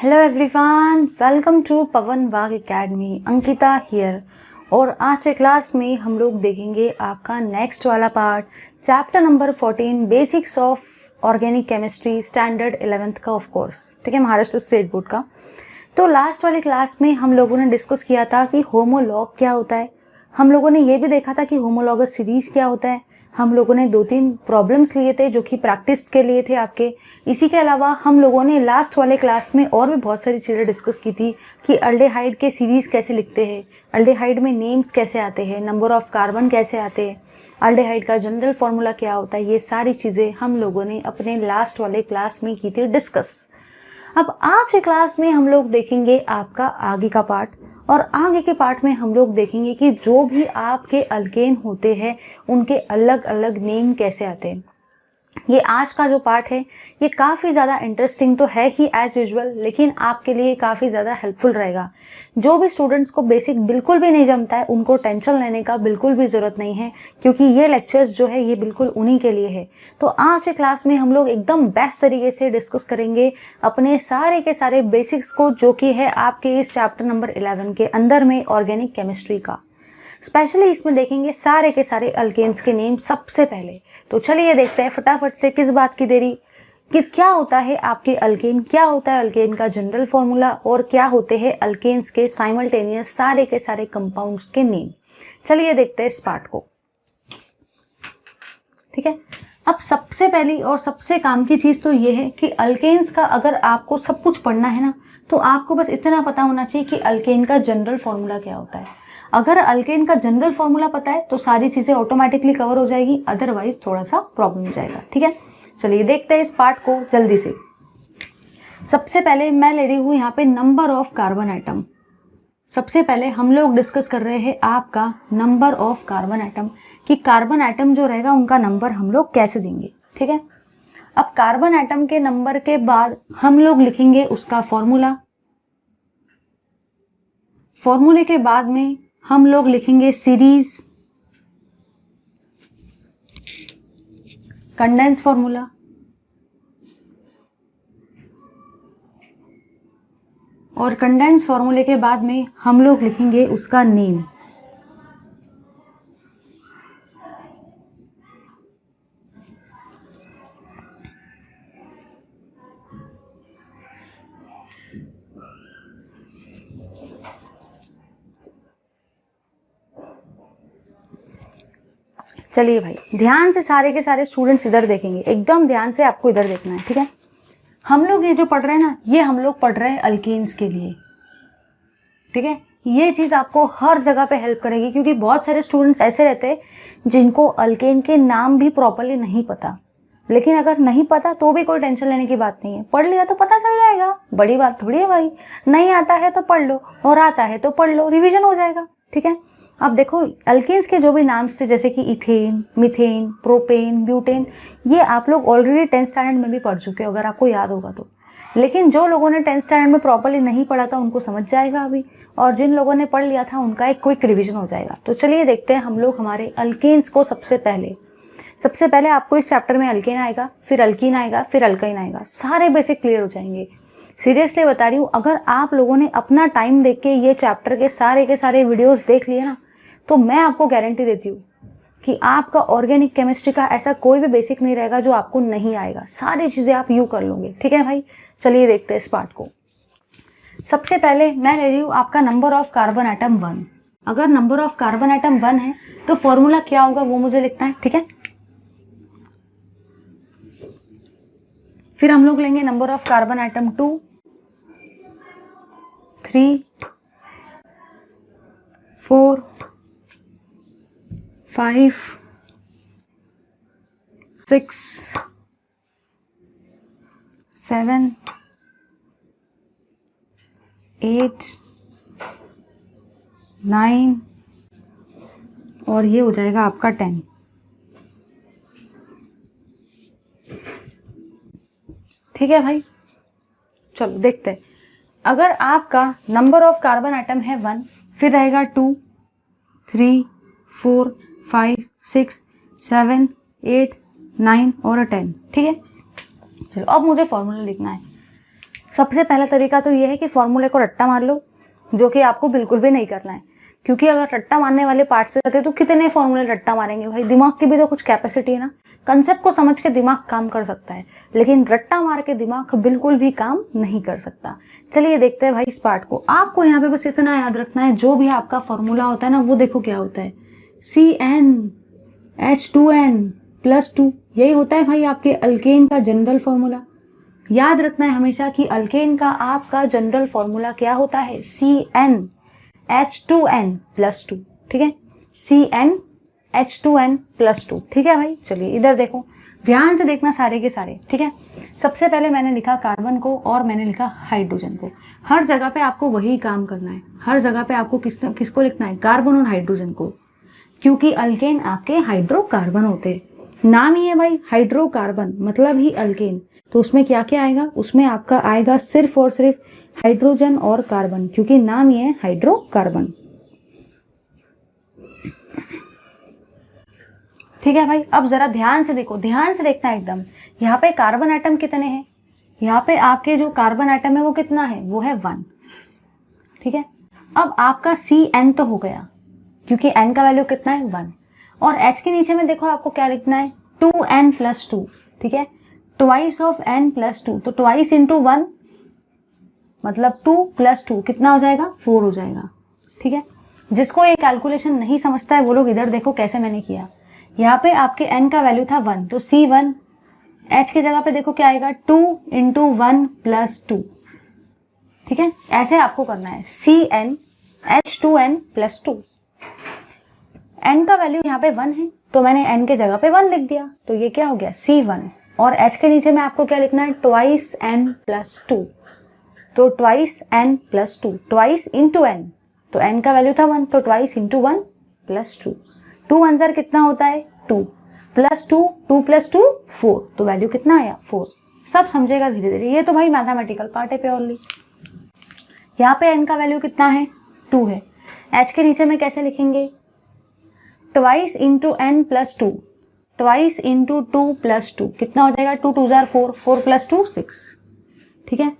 Hello everyone, welcome to पवन वाग academy. Ankita here. और आज के क्लास में हम लोग देखेंगे आपका नेक्स्ट वाला part, chapter number 14, basics of organic chemistry, standard 11th का ऑफ कोर्स, ठीक है, महाराष्ट्र स्टेट बोर्ड का। तो लास्ट वाली क्लास में हम लोगों ने डिस्कस किया था कि होमोलॉग क्या होता है। हम लोगों ने ये भी देखा था कि होमोलॉगस सीरीज क्या होता है। हम लोगों ने 2-3 प्रॉब्लम्स लिए थे जो कि प्रैक्टिस के लिए थे आपके। इसी के अलावा हम लोगों ने लास्ट वाले क्लास में और भी बहुत सारी चीज़ें डिस्कस की थी कि अल्डेहाइड के सीरीज कैसे लिखते हैं, अल्डेहाइड में नेम्स कैसे आते हैं, नंबर ऑफ कार्बन कैसे आते हैं, अल्डेहाइड का जनरल फॉर्मूला क्या होता है। ये सारी चीज़ें हम लोगों ने अपने लास्ट वाले क्लास में की थी डिस्कस। अब आज के क्लास में हम लोग देखेंगे आपका आगे का पार्ट, और आगे के पार्ट में हम लोग देखेंगे कि जो भी आपके अल्केन होते हैं उनके अलग अलग नेम कैसे आते हैं। ये आज का जो पार्ट है ये काफ़ी ज़्यादा इंटरेस्टिंग तो है ही एज़ यूजुअल, लेकिन आपके लिए काफ़ी ज़्यादा हेल्पफुल रहेगा। जो भी स्टूडेंट्स को बेसिक बिल्कुल भी नहीं जमता है उनको टेंशन लेने का बिल्कुल भी ज़रूरत नहीं है, क्योंकि ये लेक्चर्स जो है ये बिल्कुल उन्हीं के लिए है। तो आज के क्लास में हम लोग एकदम बेस्ट तरीके से डिस्कस करेंगे अपने सारे के सारे बेसिक्स को, जो कि है आपके इस चैप्टर नंबर 11 के अंदर में ऑर्गेनिक केमिस्ट्री का। स्पेशली इसमें देखेंगे सारे के सारे अल्केन्स के नेम सबसे पहले। तो चलिए देखते हैं फटाफट से, किस बात की देरी, कि क्या होता है आपके अल्केन, क्या होता है अल्केन का जनरल फॉर्मूला, और क्या होते हैं अल्केन्स के साइमल्टेनियस सारे के सारे कंपाउंड्स के नेम। चलिए देखते हैं इस पार्ट को, ठीक है। अब सबसे पहली और सबसे काम की चीज़ तो ये है कि अल्केन्स का अगर आपको सब कुछ पढ़ना है ना, तो आपको बस इतना पता होना चाहिए कि अल्केन का जनरल फॉर्मूला क्या होता है। अगर अल्केन का जनरल फॉर्मूला पता है तो सारी चीज़ें ऑटोमेटिकली कवर हो जाएगी, अदरवाइज थोड़ा सा प्रॉब्लम हो जाएगा, ठीक है। चलिए देखते हैं इस पार्ट को जल्दी से। सबसे पहले मैं ले रही हूँ यहाँ पे नंबर ऑफ कार्बन एटम। सबसे पहले हम लोग डिस्कस कर रहे हैं आपका नंबर ऑफ कार्बन एटम, कि कार्बन एटम जो रहेगा उनका नंबर हम लोग कैसे देंगे, ठीक है। अब कार्बन एटम के नंबर के बाद हम लोग लिखेंगे उसका फॉर्मूला। फॉर्मूले के बाद में हम लोग लिखेंगे सीरीज, कंडेंस फॉर्मूला, और कंडेंस फॉर्मूले के बाद में हम लोग लिखेंगे उसका नेम। चलिए भाई, ध्यान से सारे के सारे स्टूडेंट्स इधर देखेंगे, एकदम ध्यान से आपको इधर देखना है, ठीक है। हम लोग ये जो पढ़ रहे हैं ना, ये हम लोग पढ़ रहे हैं अल्केन्स के लिए, ठीक है। ये चीज़ आपको हर जगह पे हेल्प करेगी, क्योंकि बहुत सारे स्टूडेंट्स ऐसे रहते हैं जिनको अल्केन के नाम भी प्रॉपरली नहीं पता। लेकिन अगर नहीं पता तो भी कोई टेंशन लेने की बात नहीं है, पढ़ लिया तो पता चल जाएगा, बड़ी बात थोड़ी है भाई। नहीं आता है तो पढ़ लो, और आता है तो पढ़ लो, रिविजन हो जाएगा, ठीक है। अब देखो, अल्केन्स के जो भी नाम थे जैसे कि इथेन, मीथेन, प्रोपेन, ब्यूटेन, ये आप लोग ऑलरेडी 10th स्टैंडर्ड में भी पढ़ चुके हो अगर आपको याद होगा तो। लेकिन जो लोगों ने 10th स्टैंडर्ड में प्रॉपरली नहीं पढ़ा था उनको समझ जाएगा अभी, और जिन लोगों ने पढ़ लिया था उनका एक क्विक रिवीजन हो जाएगा। तो चलिए देखते हैं हम लोग हमारे अल्केन्स को। सबसे पहले आपको इस चैप्टर में अल्केन आएगा, फिर अल्कीन आएगा, फिर अल्काइन आएगा, सारे बेसिक क्लियर हो जाएंगे। सीरियसली बता रही हूँ, अगर आप लोगों ने अपना टाइम देख के ये चैप्टर के सारे वीडियोस देख लिए ना, तो मैं आपको गारंटी देती हूँ कि आपका ऑर्गेनिक केमिस्ट्री का ऐसा कोई भी बेसिक नहीं रहेगा जो आपको नहीं आएगा। सारी चीज़ें आप यूँ कर लोगे, ठीक है भाई। चलिए देखते हैं इस पार्ट को। सबसे पहले मैं ले रही हूँ आपका नंबर ऑफ कार्बन एटम 1। अगर नंबर ऑफ कार्बन एटम 1 है तो फॉर्मूला क्या होगा वो मुझे लिखना है, ठीक है। फिर हम लोग लेंगे नंबर ऑफ कार्बन एटम 2, 3, 4, 5, 6, 7, 8, 9, और ये हो जाएगा आपका 10। ठीक है भाई, चलो देखते हैं। अगर आपका नंबर ऑफ कार्बन एटम है 1, फिर रहेगा 2, 3, 4, 5, 6, 7, 8, 9 और 10, ठीक है। चलो अब मुझे फॉर्मूला लिखना है। सबसे पहला तरीका तो ये है कि फॉर्मूले को रट्टा मार लो, जो कि आपको बिल्कुल भी नहीं करना है, क्योंकि अगर रट्टा मारने वाले पार्ट से रहते तो कितने फॉर्मूले रट्टा मारेंगे भाई, दिमाग की भी तो कुछ कैपेसिटी है ना, कंसेप्ट को समझ के दिमाग काम कर सकता है, लेकिन रट्टा मार के दिमाग बिल्कुल भी काम नहीं कर सकता। चलिए देखते हैं भाई इस पार्ट को। आपको यहाँ पे बस इतना याद रखना है, जो भी आपका फॉर्मूला होता है ना वो देखो क्या होता है, CnH2n+2, यही होता है भाई आपके अल्केन का जनरल फॉर्मूला। याद रखना है हमेशा कि अल्केन का आपका जनरल फॉर्मूला क्या होता है, CnH2n+2, ठीक है, CnH2n+2, ठीक है भाई। चलिए इधर देखो, ध्यान से देखना सारे के सारे, ठीक है। सबसे पहले मैंने लिखा कार्बन को और मैंने लिखा हाइड्रोजन को। हर जगह पे आपको वही काम करना है, हर जगह पे आपको किसको लिखना है, कार्बन और हाइड्रोजन को, क्योंकि अल्केन आपके हाइड्रोकार्बन होते हैं। नाम ही है भाई हाइड्रोकार्बन, मतलब ही अल्केन, तो उसमें क्या क्या आएगा, उसमें आपका आएगा सिर्फ और सिर्फ हाइड्रोजन और कार्बन, क्योंकि नाम ही है हाइड्रोकार्बन, ठीक है भाई। अब जरा ध्यान से देखो, ध्यान से देखना एकदम, यहाँ पे कार्बन एटम कितने हैं, यहाँ पे आपके जो कार्बन एटम है वो कितना है, वो है 1, ठीक है। अब आपका CN तो हो गया, क्योंकि N का वैल्यू कितना है 1, और H के नीचे में देखो आपको क्या लिखना है, 2n+2, ठीक है, ट्वाइस ऑफ n+2, तो ट्वाइस इंटू 1 मतलब 2+2 कितना हो जाएगा, 4 हो जाएगा, ठीक है। जिसको ये कैलकुलेशन नहीं समझता है वो लोग इधर देखो कैसे मैंने किया। यहाँ पे आपके n का वैल्यू था 1, तो C1, H की जगह पे देखो क्या आएगा, 2 इंटू 1+2, ठीक है, ऐसे आपको करना है, CnH2n+2। n का वैल्यू यहाँ पे 1 है, तो मैंने n के जगह पे 1 लिख दिया, तो ये क्या हो गया C1, और H के नीचे में आपको क्या लिखना है, ट्वाइस n+2, तो twice n+2, twice into n, तो n का वैल्यू था 1, तो ट्वाइस इंटू 1+2, 2 1 ज़र कितना होता है 2, +2, 2+2 4, तो वैल्यू कितना आया 4। सब समझेगा धीरे धीरे, ये तो भाई मैथमेटिकल पार्ट है प्योरली। यहाँ पे n का वैल्यू कितना है 2 है, h के नीचे में कैसे लिखेंगे, twice into n+2, twice into 2+2 कितना हो जाएगा, 2 2 ज़र 4, 4+2 6, ठीक है।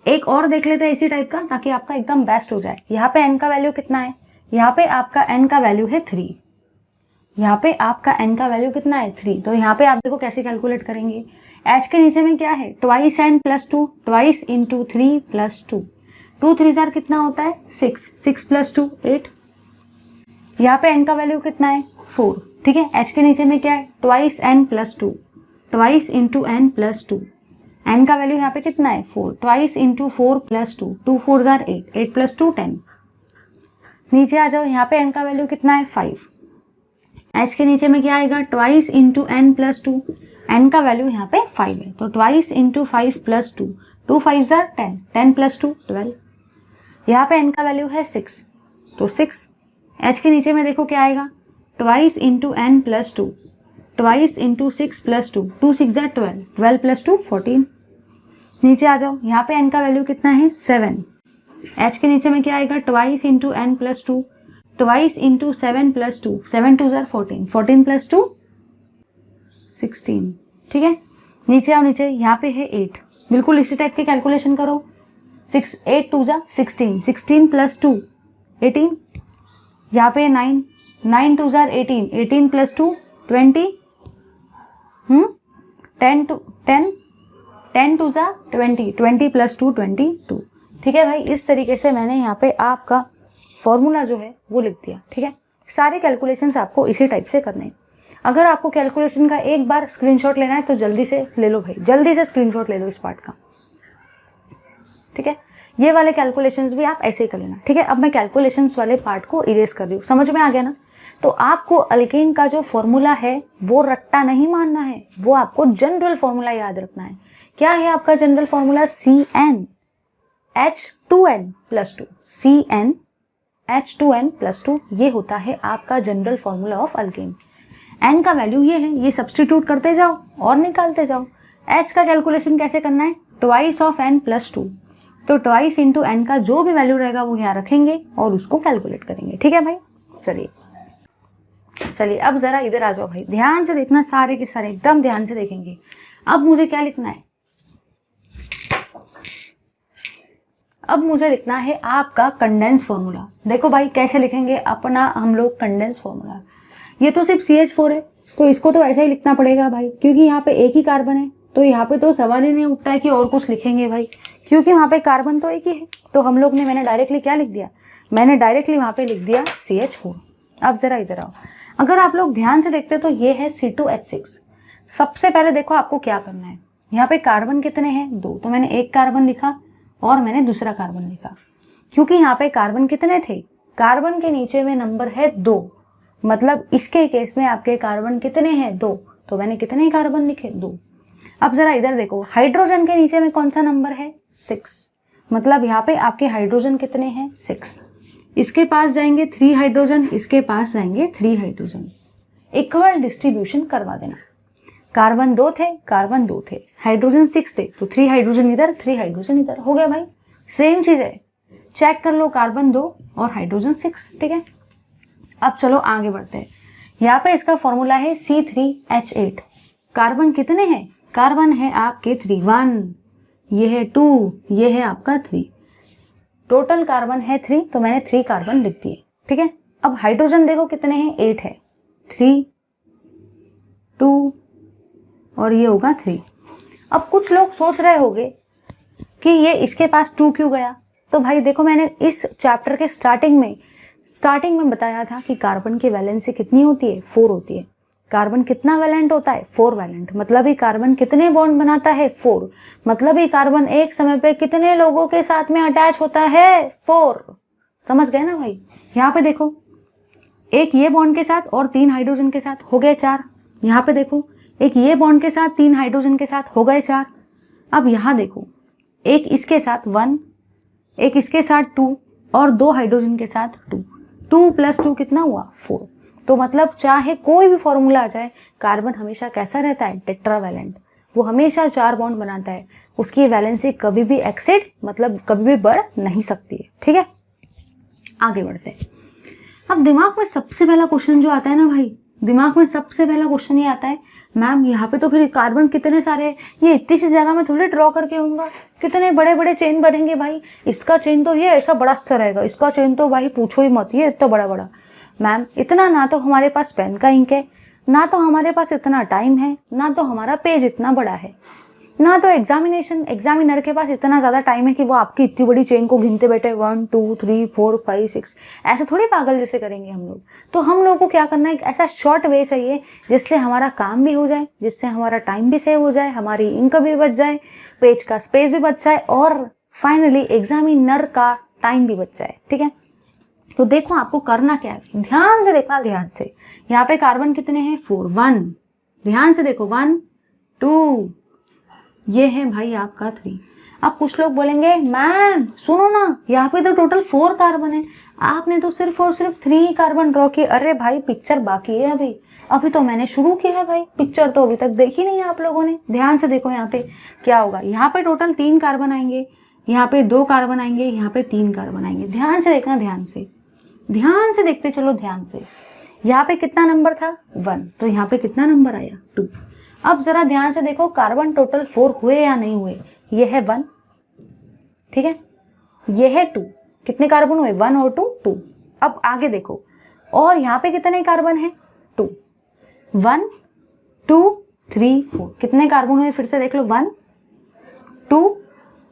एक और देख लेते हैं इसी टाइप का, ताकि आपका एकदम बेस्ट हो जाए। यहाँ पे n का वैल्यू कितना है, यहाँ पे आपका n का वैल्यू है 3, यहाँ पे आपका n का वैल्यू कितना है 3, तो यहाँ पे आप देखो कैसे कैलकुलेट करेंगे। h के नीचे में क्या है, ट्वाइस n+2, ट्वाइस इंटू 3+2, 2 3 ज़र कितना होता है 6, 6+2 8, यहाँ पे n का वैल्यू कितना है 4, ठीक है। h के नीचे में क्या है, twice n+2, twice into n+2, n का वैल्यू यहाँ पे कितना है 4, ट्वाइस इंटू 4+2, 2 4 ज़र 8, 8+2 10। नीचे आ जाओ, यहाँ पे n का वैल्यू कितना है 5, h के नीचे में क्या आएगा, ट्वाइस इंटू n+2, n का वैल्यू यहाँ पे 5 है, तो ट्वाइस इंटू 5+2, 2 5 ज़र 10, 10+2 12। यहाँ पे n का वैल्यू है 6, तो 6, h के नीचे में देखो क्या आएगा, twice into n+2, twice into 6+2, 2 6 ज़र 12, 12+2 14। नीचे आ जाओ, यहाँ पे n का वैल्यू कितना है 7, h के नीचे में क्या आएगा, twice into n+2, twice into 7+2, 7 2 ज़र 14, 14+2 16, ठीक है। नीचे आओ, नीचे यहाँ पे है 8, बिल्कुल इसी टाइप के कैलकुलेशन करो, 6 8 2 ज़र 16, 16+2 18, यहाँ पे 9, 9 2 ज़र 18, 18+2 20, 10 2 ज़र 20, 20+2 22, ठीक है भाई। इस तरीके से मैंने यहाँ पे आपका फॉर्मूला जो है वो लिख दिया, ठीक है। सारे कैलकुलेशंस आपको इसी टाइप से करने हैं। अगर आपको कैलकुलेशन का एक बार स्क्रीनशॉट लेना है तो जल्दी से ले लो भाई, जल्दी से स्क्रीनशॉट ले लो इस पार्ट का, ठीक है। ये वाले कैलकुलेशंस भी आप ऐसे ही कर लेना, ठीक है। अब मैं कैलकुलेशंस वाले पार्ट को इरेज कर रही हूँ, समझ में आ गया ना। तो आपको अल्केन का जो फॉर्मूला है वो रट्टा नहीं मानना है, वो आपको जनरल फॉर्मूला याद रखना है। क्या है आपका जनरल फॉर्मूला, CnH2n+2, CnH2n+2, ये होता है आपका general formula of alkane. n का वैल्यू ये है, ये सब्सटीट्यूट करते जाओ और निकालते जाओ। h का कैलकुलेशन कैसे करना है, ट्वाइस ऑफ n+2, तो ट्वाइस इंटू n का जो भी वैल्यू रहेगा वो यहाँ रखेंगे और उसको कैलकुलेट करेंगे, ठीक है भाई। चलिए अब जरा इधर आ जाओ भाई, ध्यान से देखना, सारे के सारे एकदम ध्यान से देखेंगे। अब मुझे क्या लिखना है, अब मुझे लिखना है आपका कंडेंस फॉर्मूला। देखो भाई कैसे लिखेंगे अपना हम लोग कंडेंस फॉर्मूला। ये तो सिर्फ CH4 है, तो इसको तो ऐसा ही लिखना पड़ेगा भाई, क्योंकि यहाँ पे एक ही कार्बन है, तो यहाँ पे तो सवाल ही नहीं उठता है कि और कुछ लिखेंगे भाई, क्योंकि वहाँ पे कार्बन तो एक ही है। तो हम लोग ने, मैंने डायरेक्टली क्या लिख दिया, मैंने डायरेक्टली वहाँ पे लिख दिया CH4। अब जरा इधर आओ, अगर आप लोग ध्यान से देखते तो ये है C2H6। सबसे पहले देखो आपको क्या करना है, यहाँ पे कार्बन कितने हैं, 2, तो मैंने एक कार्बन लिखा और मैंने दूसरा कार्बन लिखा, क्योंकि यहाँ पे कार्बन कितने थे, कार्बन के नीचे में नंबर है 2, मतलब इसके केस में आपके कार्बन कितने हैं, 2, तो मैंने कितने कार्बन लिखे, 2। अब जरा इधर देखो, हाइड्रोजन के नीचे में कौन सा नंबर है, 6, मतलब यहाँ पे आपके हाइड्रोजन कितने हैं, 6। इसके पास जाएंगे 3 हाइड्रोजन, इसके पास जाएंगे 3 हाइड्रोजन, इक्वल डिस्ट्रीब्यूशन करवा देना। कार्बन 2 थे, कार्बन 2 थे, हाइड्रोजन 6 थे, तो 3 हाइड्रोजन इधर, 3 हाइड्रोजन इधर, हो गया भाई। सेम चीज है, चेक कर लो, कार्बन 2 और हाइड्रोजन 6, ठीक है। अब चलो आगे बढ़ते हैं। यहाँ पे इसका फॉर्मूला है C3H8। कार्बन कितने हैं, कार्बन है आपके 3, 1, ये है 2, ये है आपका 3, टोटल कार्बन है 3, तो मैंने 3 कार्बन लिख दिए, ठीक है। अब हाइड्रोजन देखो कितने हैं, 8 है, 3, 2 और ये होगा 3। अब कुछ लोग सोच रहे होंगे कि ये इसके पास 2 क्यों गया, तो भाई देखो मैंने इस चैप्टर के स्टार्टिंग में बताया था कि कार्बन की वैलेंसी कितनी होती है, 4 होती है। कार्बन कितना वैलेंट होता है, 4 वैलेंट, मतलब ही कार्बन कितने बॉन्ड बनाता है, 4, मतलब ही कार्बन एक समय पे कितने लोगों के साथ में अटैच होता है, 4। समझ गए ना भाई। यहाँ पे देखो, एक ये बॉन्ड के साथ और 3 हाइड्रोजन के साथ हो गए 4। यहाँ पे देखो, एक ये बॉन्ड के साथ 3 हाइड्रोजन के साथ हो गए 4। अब यहाँ देखो, एक इसके साथ 1, एक इसके साथ 2 और 2 हाइड्रोजन के साथ 2, 2 + 2 कितना हुआ, 4। तो मतलब चाहे कोई भी फॉर्मूला आ जाए, कार्बन हमेशा कैसा रहता है, टेट्रावैलेंट, वो हमेशा 4 बॉन्ड बनाता है, उसकी वैलेंसी कभी भी एक्सीड, मतलब कभी भी बढ़ नहीं सकती है, ठीक है। आगे बढ़ते हैं। अब दिमाग में सबसे पहला क्वेश्चन जो आता है ना भाई, दिमाग में सबसे पहला क्वेश्चन ये आता है, मैम यहाँ पे तो फिर कार्बन कितने सारे हैं, ये इतनी सी जगह में थोड़ी ड्रॉ करके होगा, कितने बड़े बड़े चेन बनेंगे भाई, इसका चेन तो ये ऐसा बड़ा सा रहेगा, इसका चेन तो भाई पूछो ही मत, ये इतना बड़ा बड़ा। मैम इतना ना तो हमारे पास पेन का इंक है, ना तो हमारे पास इतना टाइम है, ना तो हमारा पेज इतना बड़ा है, ना तो एग्जामिनर के पास इतना ज़्यादा टाइम है कि वो आपकी इतनी बड़ी चेन को गिनते बैठे 1 2 3 4 5 6, ऐसे थोड़ी पागल जैसे करेंगे हम लोग। तो हम लोगों को क्या करना है, एक ऐसा शॉर्ट वे चाहिए जिससे हमारा काम भी हो जाए, जिससे हमारा टाइम भी सेव हो जाए, हमारी इंक भी बच जाए, पेज का स्पेस भी बच जाए और फाइनली एग्जामिनर का टाइम भी बच जाए, ठीक है। तो देखो आपको करना क्या है, ध्यान से देखना, ध्यान से। यहाँ पे कार्बन कितने हैं, 4, 1, ध्यान से देखो, 1 2, ये है भाई आपका 3। अब कुछ लोग बोलेंगे मैम सुनो ना, यहाँ पे तो टोटल 4 कार्बन है, आपने तो सिर्फ और सिर्फ 3 ही कार्बन ड्रॉ किए। अरे भाई पिक्चर बाकी है, अभी तो मैंने शुरू किया है भाई, पिक्चर तो अभी तक देखी नहीं है आप लोगों ने। ध्यान से देखो यहाँ पे क्या होगा, यहाँ पे टोटल 3 कार्बन आएंगे, यहाँ पे 2 कार्बन आएंगे, यहाँ पे 3 कार्बन आएंगे। ध्यान से देखना, ध्यान से देखते चलो, ध्यान से। यहाँ पे कितना नंबर था, 1, तो यहाँ पे कितना नंबर आया, 2। अब जरा ध्यान से देखो, कार्बन टोटल 4 हुए या नहीं हुए, ये है 1, ठीक है, ये है 2, कितने कार्बन हुए, 1 और 2, 2। अब आगे देखो, और यहाँ पे कितने कार्बन है, 2, 1 2 3 4, कितने कार्बन हुए, फिर से देख लो, 1 2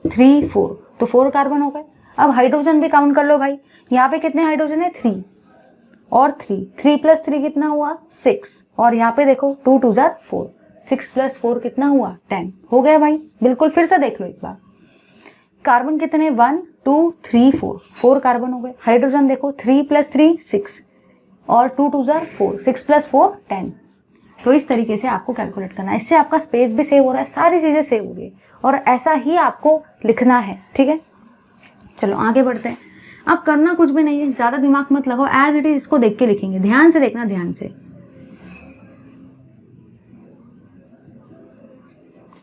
3 4, तो 4 कार्बन हो गए। अब हाइड्रोजन भी काउंट कर लो भाई, यहाँ पे कितने हाइड्रोजन है, 3 और 3, 3 + 3 कितना हुआ, 6, और यहाँ पे देखो 2 2 4, 6 + 4 कितना हुआ, 10 हो गया भाई। बिल्कुल फिर से देख लो एक बार, कार्बन कितने, 1 2 3 4, 4 कार्बन हो गए। हाइड्रोजन देखो, 3 + 3 6 और 2 2 4, 6 + 4 10। तो इस तरीके से आपको कैलकुलेट करना है, इससे आपका स्पेस भी सेव हो रहा है, सारी चीजें सेव हो रही है, और ऐसा ही आपको लिखना है, ठीक है। चलो आगे बढ़ते हैं। अब करना कुछ भी नहीं है, ज्यादा दिमाग मत लगाओ, एज इट इज इसको देख के लिखेंगे। ध्यान से देखना, ध्यान से,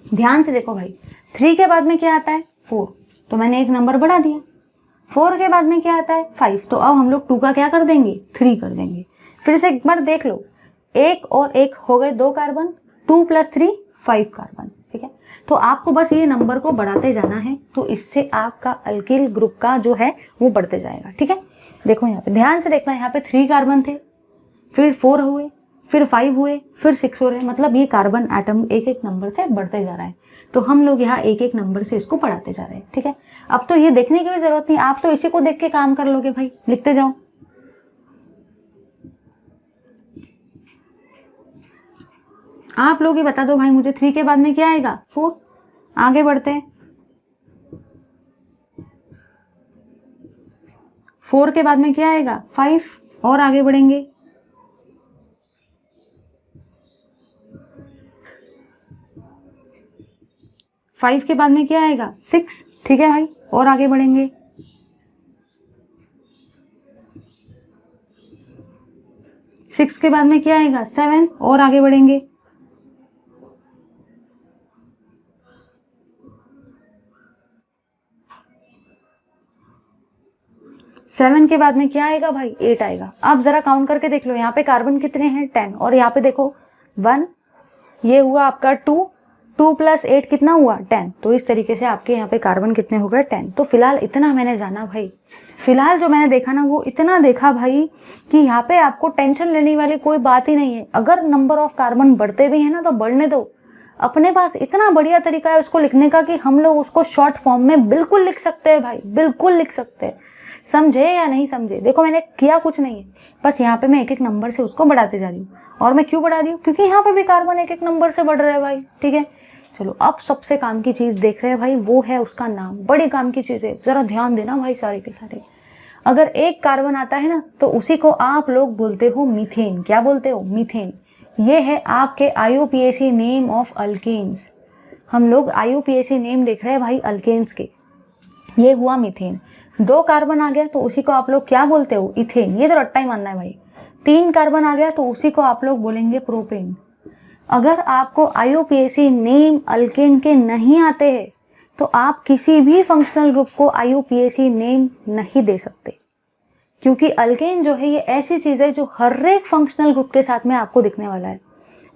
ध्यान से देखो भाई। 3 के बाद में क्या आता है, 4, तो मैंने एक नंबर बढ़ा दिया। 4 के बाद में क्या आता है, 5, तो अब हम लोग 2 का क्या कर देंगे, 3 कर देंगे। फिर से एक बार देख लो, 1 और 1 हो गए 2 कार्बन, 2 + 3 5 कार्बन, ठीक है। तो आपको बस ये नंबर को बढ़ाते जाना है, तो इससे आपका अल्किल ग्रुप का जो है वो बढ़ते जाएगा। ठीक है, देखो यहाँ पे ध्यान से देखना, यहाँ पे 3 कार्बन थे, फिर 4 हुए, फिर 5 हुए, फिर 6 हो रहे हैं, मतलब ये कार्बन एटम एक एक नंबर से बढ़ते जा रहा है। तो हम लोग यहाँ एक एक नंबर से इसको बढ़ाते जा रहे हैं। ठीक है, अब तो ये देखने की भी जरूरत नहीं, आप तो इसी को देख के काम कर लोगे भाई, लिखते जाओ। आप लोग ही बता दो भाई मुझे 3 के बाद में क्या आएगा, 4। आगे बढ़ते हैं, 4 के बाद में क्या आएगा, 5, और आगे बढ़ेंगे, 5 के बाद में क्या आएगा, 6। ठीक है भाई, और आगे बढ़ेंगे, 6 के बाद में क्या आएगा, 7, और आगे बढ़ेंगे, 7 के बाद में क्या आएगा भाई, 8 आएगा। आप जरा काउंट करके देख लो, यहाँ पे कार्बन कितने हैं, 10, और यहाँ पे देखो 1, ये हुआ आपका 2 + 8 कितना हुआ, 10। तो इस तरीके से आपके यहाँ पे कार्बन कितने हो गए, 10। तो फिलहाल इतना मैंने जाना भाई, फिलहाल जो मैंने देखा ना वो इतना देखा भाई कि यहाँ पे आपको टेंशन लेने वाली कोई बात ही नहीं है। अगर नंबर ऑफ कार्बन बढ़ते भी हैं ना तो बढ़ने दो, अपने पास इतना बढ़िया तरीका है उसको लिखने का कि हम लोग उसको शॉर्ट फॉर्म में बिल्कुल लिख सकते हैं भाई, बिल्कुल लिख सकते हैं। समझे या नहीं समझे, देखो मैंने किया कुछ नहीं है, बस यहाँ पे मैं एक एक नंबर से उसको बढ़ाते जा रही हूँ। और मैं क्यों बढ़ा रही हूँ, क्योंकि यहाँ पे भी कार्बन एक एक नंबर से बढ़ रहे हैं भाई। ठीक है, चलो अब सबसे काम की चीज देख रहे हैं भाई, वो है उसका नाम। बड़ी काम की चीज है, जरा ध्यान देना भाई सारे के सारे। अगर एक कार्बन आता है ना तो उसी को आप लोग बोलते हो मीथेन। क्या बोलते हो, मीथेन। ये है आपके IUPAC नेम ऑफ अल्केन्स। हम लोग IUPAC नेम देख रहे हैं भाई अल्केन्स के, ये हुआ मीथेन। 2 कार्बन आ गया तो उसी को आप लोग क्या बोलते हो, इथेन। ये तो रट्टा ही मानना है भाई। 3 कार्बन आ गया तो उसी को आप लोग बोलेंगे प्रोपेन। अगर आपको IUPAC नेम अल्केन के नहीं आते हैं तो आप किसी भी फंक्शनल ग्रुप को IUPAC नेम नहीं दे सकते, क्योंकि अल्केन जो है ये ऐसी चीज है जो हर एक फंक्शनल ग्रुप के साथ में आपको दिखने वाला है।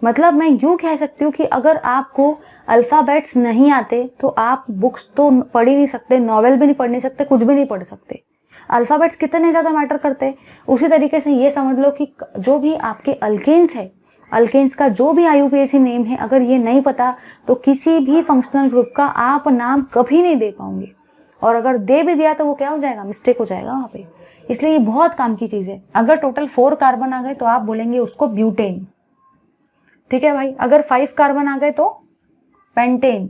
मतलब मैं यूं कह सकती हूँ कि अगर आपको अल्फाबेट्स नहीं आते तो आप बुक्स तो पढ़ ही नहीं सकते, नॉवेल भी नहीं पढ़ नहीं सकते, कुछ भी नहीं पढ़ सकते। अल्फाबेट्स कितने ज्यादा मैटर करते हैं। उसी तरीके से ये समझ लो कि जो भी आपके अल्केन्स है, अल्केन्स का जो भी IUPAC नेम है, अगर ये नहीं पता तो किसी भी फंक्शनल ग्रुप का आप नाम कभी नहीं दे पाओगे। और अगर दे भी दिया तो वो क्या हो जाएगा, मिस्टेक हो जाएगा वहां पे। इसलिए ये बहुत काम की चीज है। अगर टोटल 4 कार्बन आ गए तो आप बोलेंगे उसको ब्यूटेन। ठीक है भाई, अगर 5 कार्बन आ गए तो पेंटेन,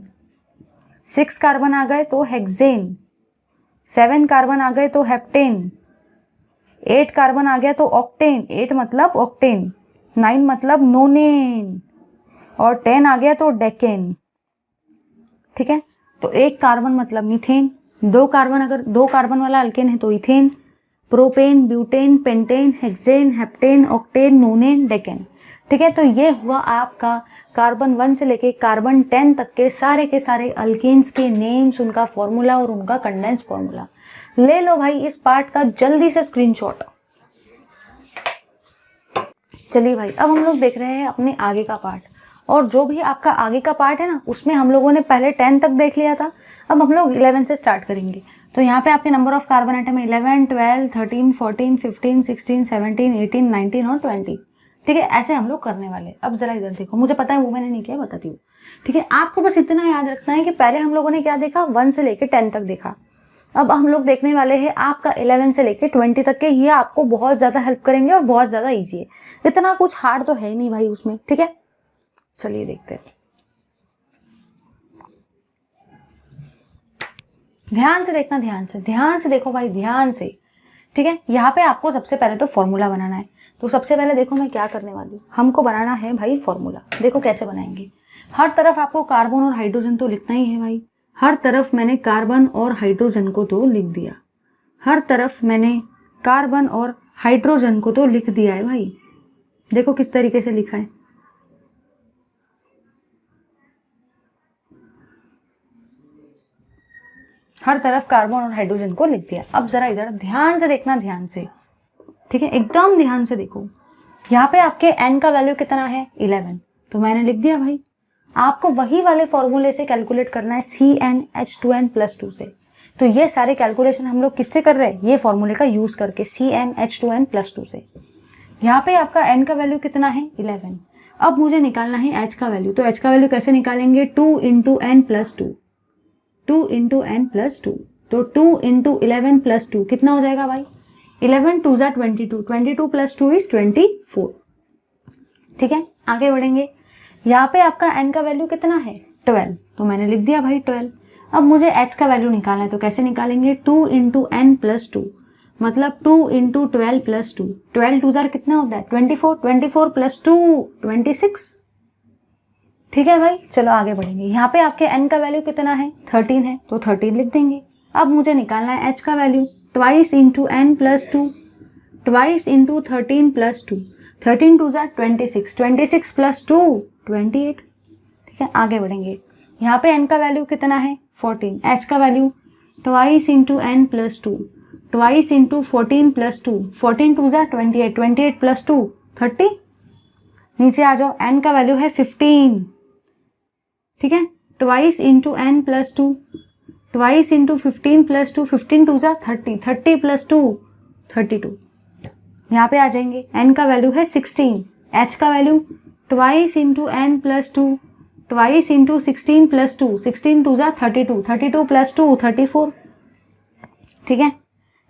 6 कार्बन आ गए तो हेक्सेन, 7 कार्बन आ गए तो हेप्टेन, 8 कार्बन आ गया तो ऑक्टेन, 8 मतलब ऑक्टेन, 9 मतलब नोनेन, और 10 आ गया तो डेकेन। ठीक है, तो 1 कार्बन मतलब मीथेन, 2 कार्बन अगर 2 कार्बन वाला अल्केन है तो ethane, propane, butane, pentane, hexane, heptane, octane, नोनेन, decane. ठीक है, तो ये हुआ आपका कार्बन 1 से लेके कार्बन 10 तक के सारे अल्केन्स के नेम्स, उनका फॉर्मूला और उनका कंडेंस फॉर्मूला। ले लो भाई इस पार्ट का जल्दी से स्क्रीनशॉट। चलिए भाई, अब हम लोग देख रहे हैं अपने आगे का पार्ट। और जो भी आपका आगे का पार्ट है ना उसमें हम लोगों ने पहले 10 तक देख लिया था, अब हम लोग 11 से स्टार्ट करेंगे। तो यहाँ पे आपके नंबर ऑफ कार्बन आइटम 11, 12, 13, 14, 15, 16, 17, 18, 19 और 20। ठीक है, ऐसे हम लोग करने वाले। अब जरा इधर देखो, मुझे पता है वो मैंने नहीं किया, बताती हूँ। ठीक है, आपको बस इतना याद रखना है कि पहले हम लोगों ने क्या देखा, 1 से लेके 10 तक देखा। अब हम लोग देखने वाले हैं आपका 11 से लेके 20 तक के। ये आपको बहुत ज्यादा हेल्प करेंगे और बहुत ज्यादा इजी है, इतना कुछ हार्ड तो है नहीं भाई उसमें। ठीक है, चलिए देखते हैं। ध्यान से देखना, ध्यान से देखो भाई, ध्यान से। ठीक है, यहाँ पे आपको सबसे पहले तो फॉर्मूला बनाना है। तो सबसे पहले देखो मैं क्या करने वाली हूँ, हमको बनाना है भाई फॉर्मूला। देखो कैसे बनाएंगे। हर तरफ आपको कार्बन और हाइड्रोजन तो लिखना ही है भाई। हर तरफ मैंने कार्बन और हाइड्रोजन को तो लिख दिया, हर तरफ मैंने कार्बन और हाइड्रोजन को तो लिख दिया है भाई। देखो किस तरीके से लिखा है, हर तरफ कार्बन और हाइड्रोजन को लिख दिया। अब जरा इधर ध्यान से देखना, ध्यान से। ठीक है, एकदम ध्यान से देखो। यहाँ पे आपके n का वैल्यू कितना है, 11, तो मैंने लिख दिया भाई। आपको वही वाले फॉर्मूले से कैलकुलेट करना है CnH2n+2 से। तो ये सारे कैलकुलेशन हम लोग किससे कर रहे हैं, ये फॉर्मूले का यूज करके CnH2n+2 से। यहाँ पे आपका n का वैल्यू कितना है 11। अब मुझे निकालना है h का वैल्यू। तो h का वैल्यू कैसे निकालेंगे, 2 × n+2, 2 × n+2। तो 2 × 11+2 कितना हो जाएगा भाई, 11 2 ज़ा 22, 22 + 2 = 24। ठीक है, आगे बढ़ेंगे। यहाँ पे आपका n का वैल्यू कितना है 12, तो मैंने लिख दिया भाई 12। अब मुझे h का वैल्यू निकालना है, तो कैसे निकालेंगे, 2 × n+2 मतलब 2 × 12 + 2, 12 2 ज़ा कितना होता है 24, 24 + 2 26। ठीक है भाई, चलो आगे बढ़ेंगे। यहाँ पे आपके n का वैल्यू कितना है 13 है, तो 13 लिख देंगे। अब मुझे निकालना है h का वैल्यू, 2 × n+2, 2 × 13 + 2, 13 2 ज़ा 26, 26 + 2 28। ठीक है, आगे बढ़ेंगे। यहाँ पे n का वैल्यू कितना है 14, h का वैल्यू 2 × n+2, 2 × 14 + 2, 14 2 ज़ा 28, 28 + 2 30। नीचे आ जाओ, n का वैल्यू है 15। ठीक है, 2 × n+2, 2 × 15 + 2, 15 2 ज़ा 30, 30 + 2 32। यहाँ पे आ जाएंगे, n का वैल्यू है 16, h का वैल्यू 2 × n+2, 2 × 16 + 2, 16 2 ज़ा 32, 32 + 2 34। ठीक है,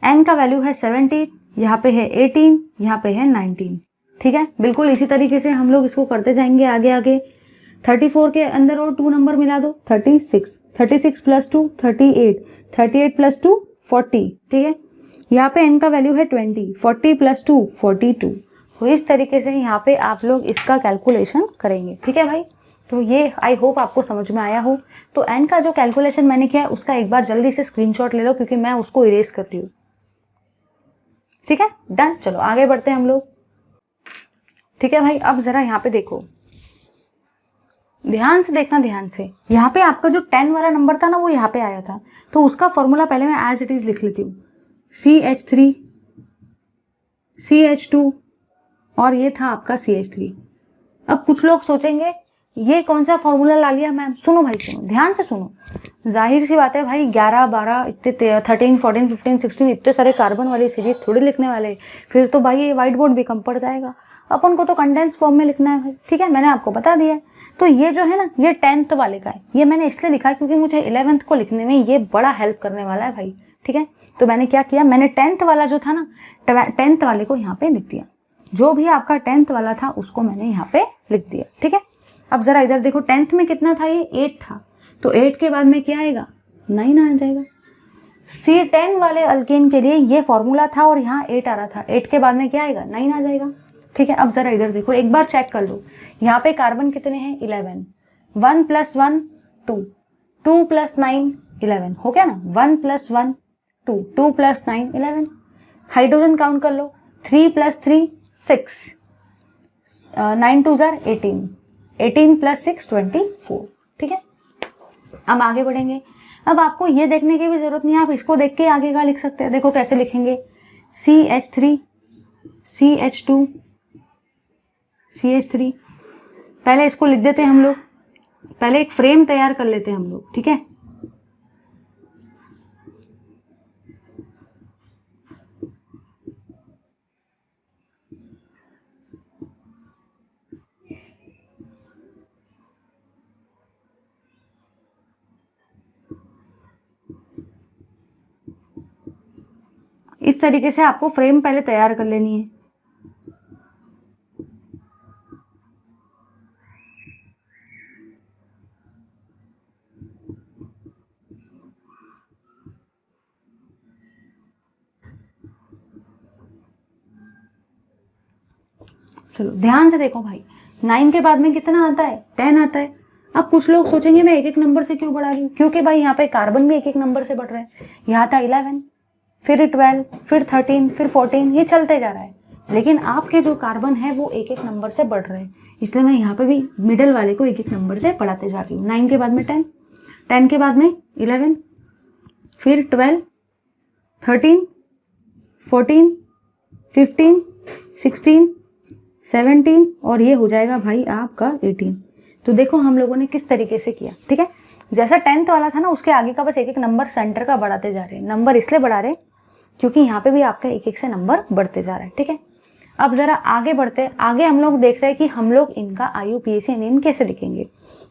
n का वैल्यू है 17, यहाँ पे है 18, यहाँ पे है 19। ठीक है, बिल्कुल इसी तरीके से हम लोग इसको करते जाएंगे आगे आगे। 34 के अंदर और 2 नंबर मिला दो, 36, 36 + 2 38, 38 + 2 40। ठीक है, यहाँ पे n का वैल्यू है 20, 40 + 2 42। तो इस तरीके से यहाँ पे आप लोग इसका कैलकुलेशन करेंगे। ठीक है भाई, तो ये आई होप आपको समझ में आया हो। तो n का जो कैलकुलेशन मैंने किया है उसका एक बार जल्दी से स्क्रीनशॉट ले लो, क्योंकि मैं उसको इरेज कर रही हूँ। ठीक है, डन। चलो आगे बढ़ते हैं हम लोग। ठीक है भाई, अब जरा यहाँ पे देखो, ध्यान से देखना, ध्यान से। यहाँ पे आपका जो 10 वाला नंबर था ना, वो यहाँ पे आया था, तो उसका फॉर्मूला पहले मैं एज इट इज लिख लेती हूँ, CH3 CH2 और ये था आपका CH3। अब कुछ लोग सोचेंगे ये कौन सा फॉर्मूला ला लिया मैम। सुनो भाई, सुनो, ध्यान से सुनो। जाहिर सी बात है भाई, 11 12 इतने 13 14 15 16 इतने सारे कार्बन वाली सीरीज थोड़ी लिखने वाले, फिर तो भाई ये व्हाइट बोर्ड भी कम पड़ जाएगा। अपन को तो कंडेंस फॉर्म में लिखना है भाई। ठीक है, मैंने आपको बता दिया। तो ये जो है ना, ये 10th वाले का है। ये मैंने इसलिए लिखा है क्योंकि मुझे 11th को लिखने में ये बड़ा हेल्प करने वाला है भाई। ठीक है, तो मैंने क्या किया, मैंने 10th वाला जो था ना, 10th वाले को यहाँ पे लिख दिया। जो भी आपका 10th वाला था उसको मैंने यहाँ पे लिख दिया। ठीक है, अब जरा इधर देखो, 10th में कितना था, ये 8 था, तो 8 के बाद में क्या आएगा 9 आ जाएगा। C10 वाले अल्केन के लिए ये फॉर्मूला था और यहाँ 8 आ रहा था, 8 के बाद में क्या आएगा 9 आ जाएगा। ठीक है, अब जरा इधर देखो, एक बार चेक कर लो, यहाँ पे कार्बन कितने हैं 11, 1 + 1 2, 2 + 9 11 हो गया ना, 1 + 1 2, 2 + 9 11। हाइड्रोजन काउंट कर लो, 3 + 3 6, 9 2 ज़ा 18, 18 + 6 24। ठीक है, अब आगे बढ़ेंगे। अब आपको ये देखने की भी जरूरत नहीं है, आप इसको देख के आगे का लिख सकते हैं। देखो कैसे लिखेंगे, CH3 CH2 CH3। पहले इसको लिख देते हैं हम लोग, पहले एक फ्रेम तैयार कर लेते हैं हम लोग। ठीक है, इस तरीके से आपको फ्रेम पहले तैयार कर लेनी है। चलो ध्यान से देखो भाई, 9 के बाद में कितना आता है 10 आता है। अब कुछ लोग सोचेंगे मैं एक एक नंबर से क्यों बढ़ा रही हूँ, क्योंकि भाई यहाँ पे कार्बन भी एक एक नंबर से बढ़ रहे हैं। यहाँ था 11, फिर 12, फिर 13, फिर 14, ये चलते जा रहा है। लेकिन आपके जो कार्बन है वो एक एक नंबर से बढ़ रहे हैं, इसलिए मैं यहाँ पे भी मिडल वाले को एक एक नंबर से बढ़ाते जा रही हूँ। 9 के बाद में 10, 10 के बाद में 11, फिर 12, 13, 14, 15, 16, 17 और ये हो जाएगा भाई आपका 18। तो देखो हम लोगों ने किस तरीके से किया, ठीक है। जैसा 10th वाला था ना, उसके आगे का बस एक एक नंबर सेंटर का बढ़ाते जा रहे हैं। नंबर इसलिए बढ़ा रहे क्योंकि यहाँ पे भी आपका एक एक से नंबर बढ़ते जा रहा है, ठीक है। अब जरा आगे बढ़ते, आगे हम लोग देख रहे हैं कि हम लोग इनका IUPAC नेम कैसे लिखेंगे,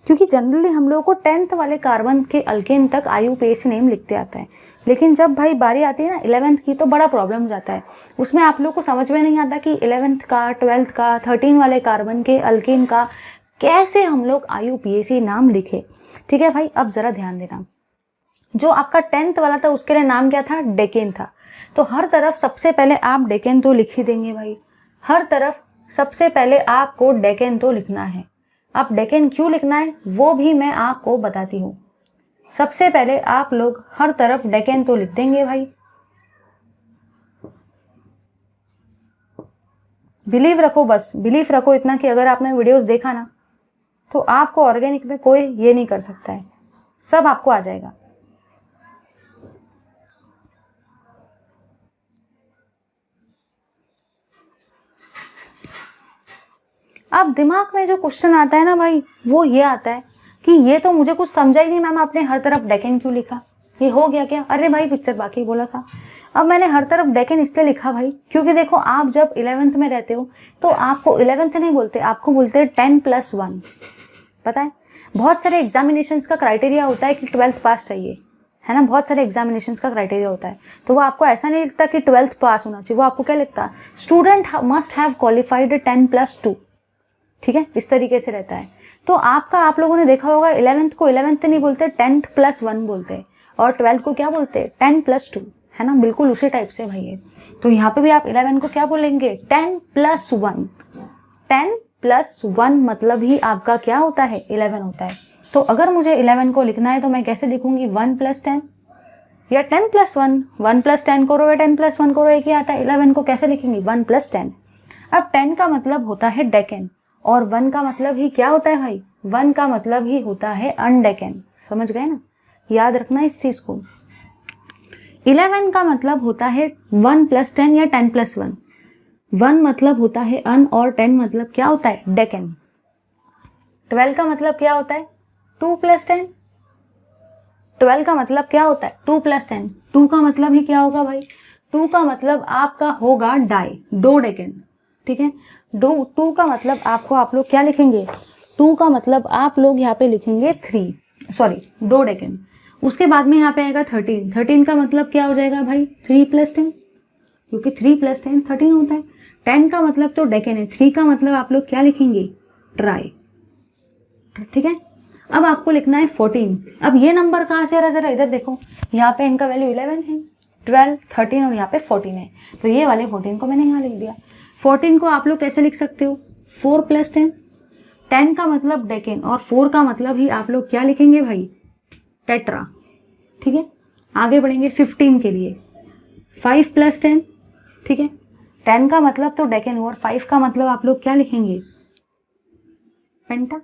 क्योंकि जनरली हम लोगों को 10th वाले कार्बन के अल्केन तक IUPAC नेम लिखते आता है, लेकिन जब भाई बारी आती है ना 11th की तो बड़ा प्रॉब्लम हो जाता है। उसमें आप लोग को समझ में नहीं आता कि 11th का, 12th का, 13 वाले कार्बन के अल्केन का कैसे हम लोग IUPAC नाम लिखे, ठीक है भाई। अब जरा ध्यान देना, जो आपका 10th वाला था उसके लिए नाम क्या था, डेकेन था। तो हर तरफ सबसे पहले आप डेकेन तो लिख ही देंगे भाई, हर तरफ सबसे पहले आपको डेकेन तो लिखना है। अब डेकेन क्यों लिखना है वो भी मैं आपको बताती हूँ। सबसे पहले आप लोग हर तरफ डेकेन तो लिख देंगे भाई। बिलीव रखो, बस बिलीव रखो इतना कि अगर आपने वीडियोस देखा ना तो आपको ऑर्गेनिक में कोई ये नहीं कर सकता है, सब आपको आ जाएगा। अब दिमाग में जो क्वेश्चन आता है ना भाई, वो ये आता है कि ये तो मुझे कुछ समझा ही नहीं मैम, आपने हर तरफ डेकेन क्यों लिखा, ये हो गया क्या। अरे भाई पिक्चर बाकी बोला था। अब मैंने हर तरफ डेकेन इसलिए लिखा भाई क्योंकि देखो आप जब 11th में रहते हो तो आपको 11th नहीं बोलते, आपको बोलते हैं 10+1। पता है बहुत सारे एग्जामिनेशंस का क्राइटेरिया होता है कि 12th पास चाहिए, है ना। बहुत सारे एग्जामिनेशंस का क्राइटेरिया होता है, तो वो आपको ऐसा नहीं लिखता कि 12th पास होना चाहिए, वो आपको क्या लिखता, स्टूडेंट मस्ट हैव क्वालिफाइड 10+2, ठीक है। इस तरीके से रहता है। तो आपका, आप लोगों ने देखा होगा 11th को 11th नहीं बोलते, 10+1 बोलते हैं, और 12th को क्या बोलते हैं, 10+2, है ना। बिल्कुल उसी टाइप से भाई है। तो यहाँ पे भी आप 11 को क्या बोलेंगे, 10+1। 10+1 मतलब ही आपका क्या होता है, 11 होता है। तो अगर मुझे 11 को लिखना है तो मैं कैसे लिखूंगी, 1+10 या 10+1। 1+10 करो या 10+1 करो एक ही आता है। 11 को कैसे लिखेंगे, 1+10। अब 10 का मतलब होता है डेकेन, और 1 का मतलब ही क्या होता है भाई, 1 का मतलब ही होता है अनडेकेन। समझ गए ना, याद रखना इस चीज को। 11 का मतलब होता है 1+10 या 10+1। 1 मतलब होता है अन, और 10 मतलब क्या होता है, डेकेन। 12 का मतलब क्या होता है, 2+10। 12 का मतलब क्या होता है, 2+10। 2 का मतलब ही क्या होगा भाई, 2 का मतलब आपका होगा दो डेकेन, ठीक है। 2 का मतलब आपको, आप लोग क्या लिखेंगे, 2 का मतलब आप लोग यहाँ पे लिखेंगे 2 डेकेन। उसके बाद में यहाँ पे आएगा 13। 13 का मतलब क्या हो जाएगा भाई, 3+10, क्योंकि 3+10 13 होता है। 10 का मतलब तो डेकेन है, 3 का मतलब आप लोग क्या लिखेंगे, ट्राई, ठीक है। अब आपको लिखना है 14। अब ये नंबर कहाँ से आ रहा है, जरा इधर देखो, यहाँ पे इनका वैल्यू 11 है, 12, 13 और यहाँ पे 14 है, तो ये वाले 14 को मैंने यहाँ लिख दिया। 14 को आप लोग कैसे लिख सकते हो, 4+10। 10 का मतलब डेकेन और 4 का मतलब ही आप लोग क्या लिखेंगे भाई, टेट्रा, ठीक है। आगे बढ़ेंगे 15 के लिए, 5+10, ठीक है। 10 का मतलब तो डेकेन और 5 का मतलब आप लोग क्या लिखेंगे, पेंटा।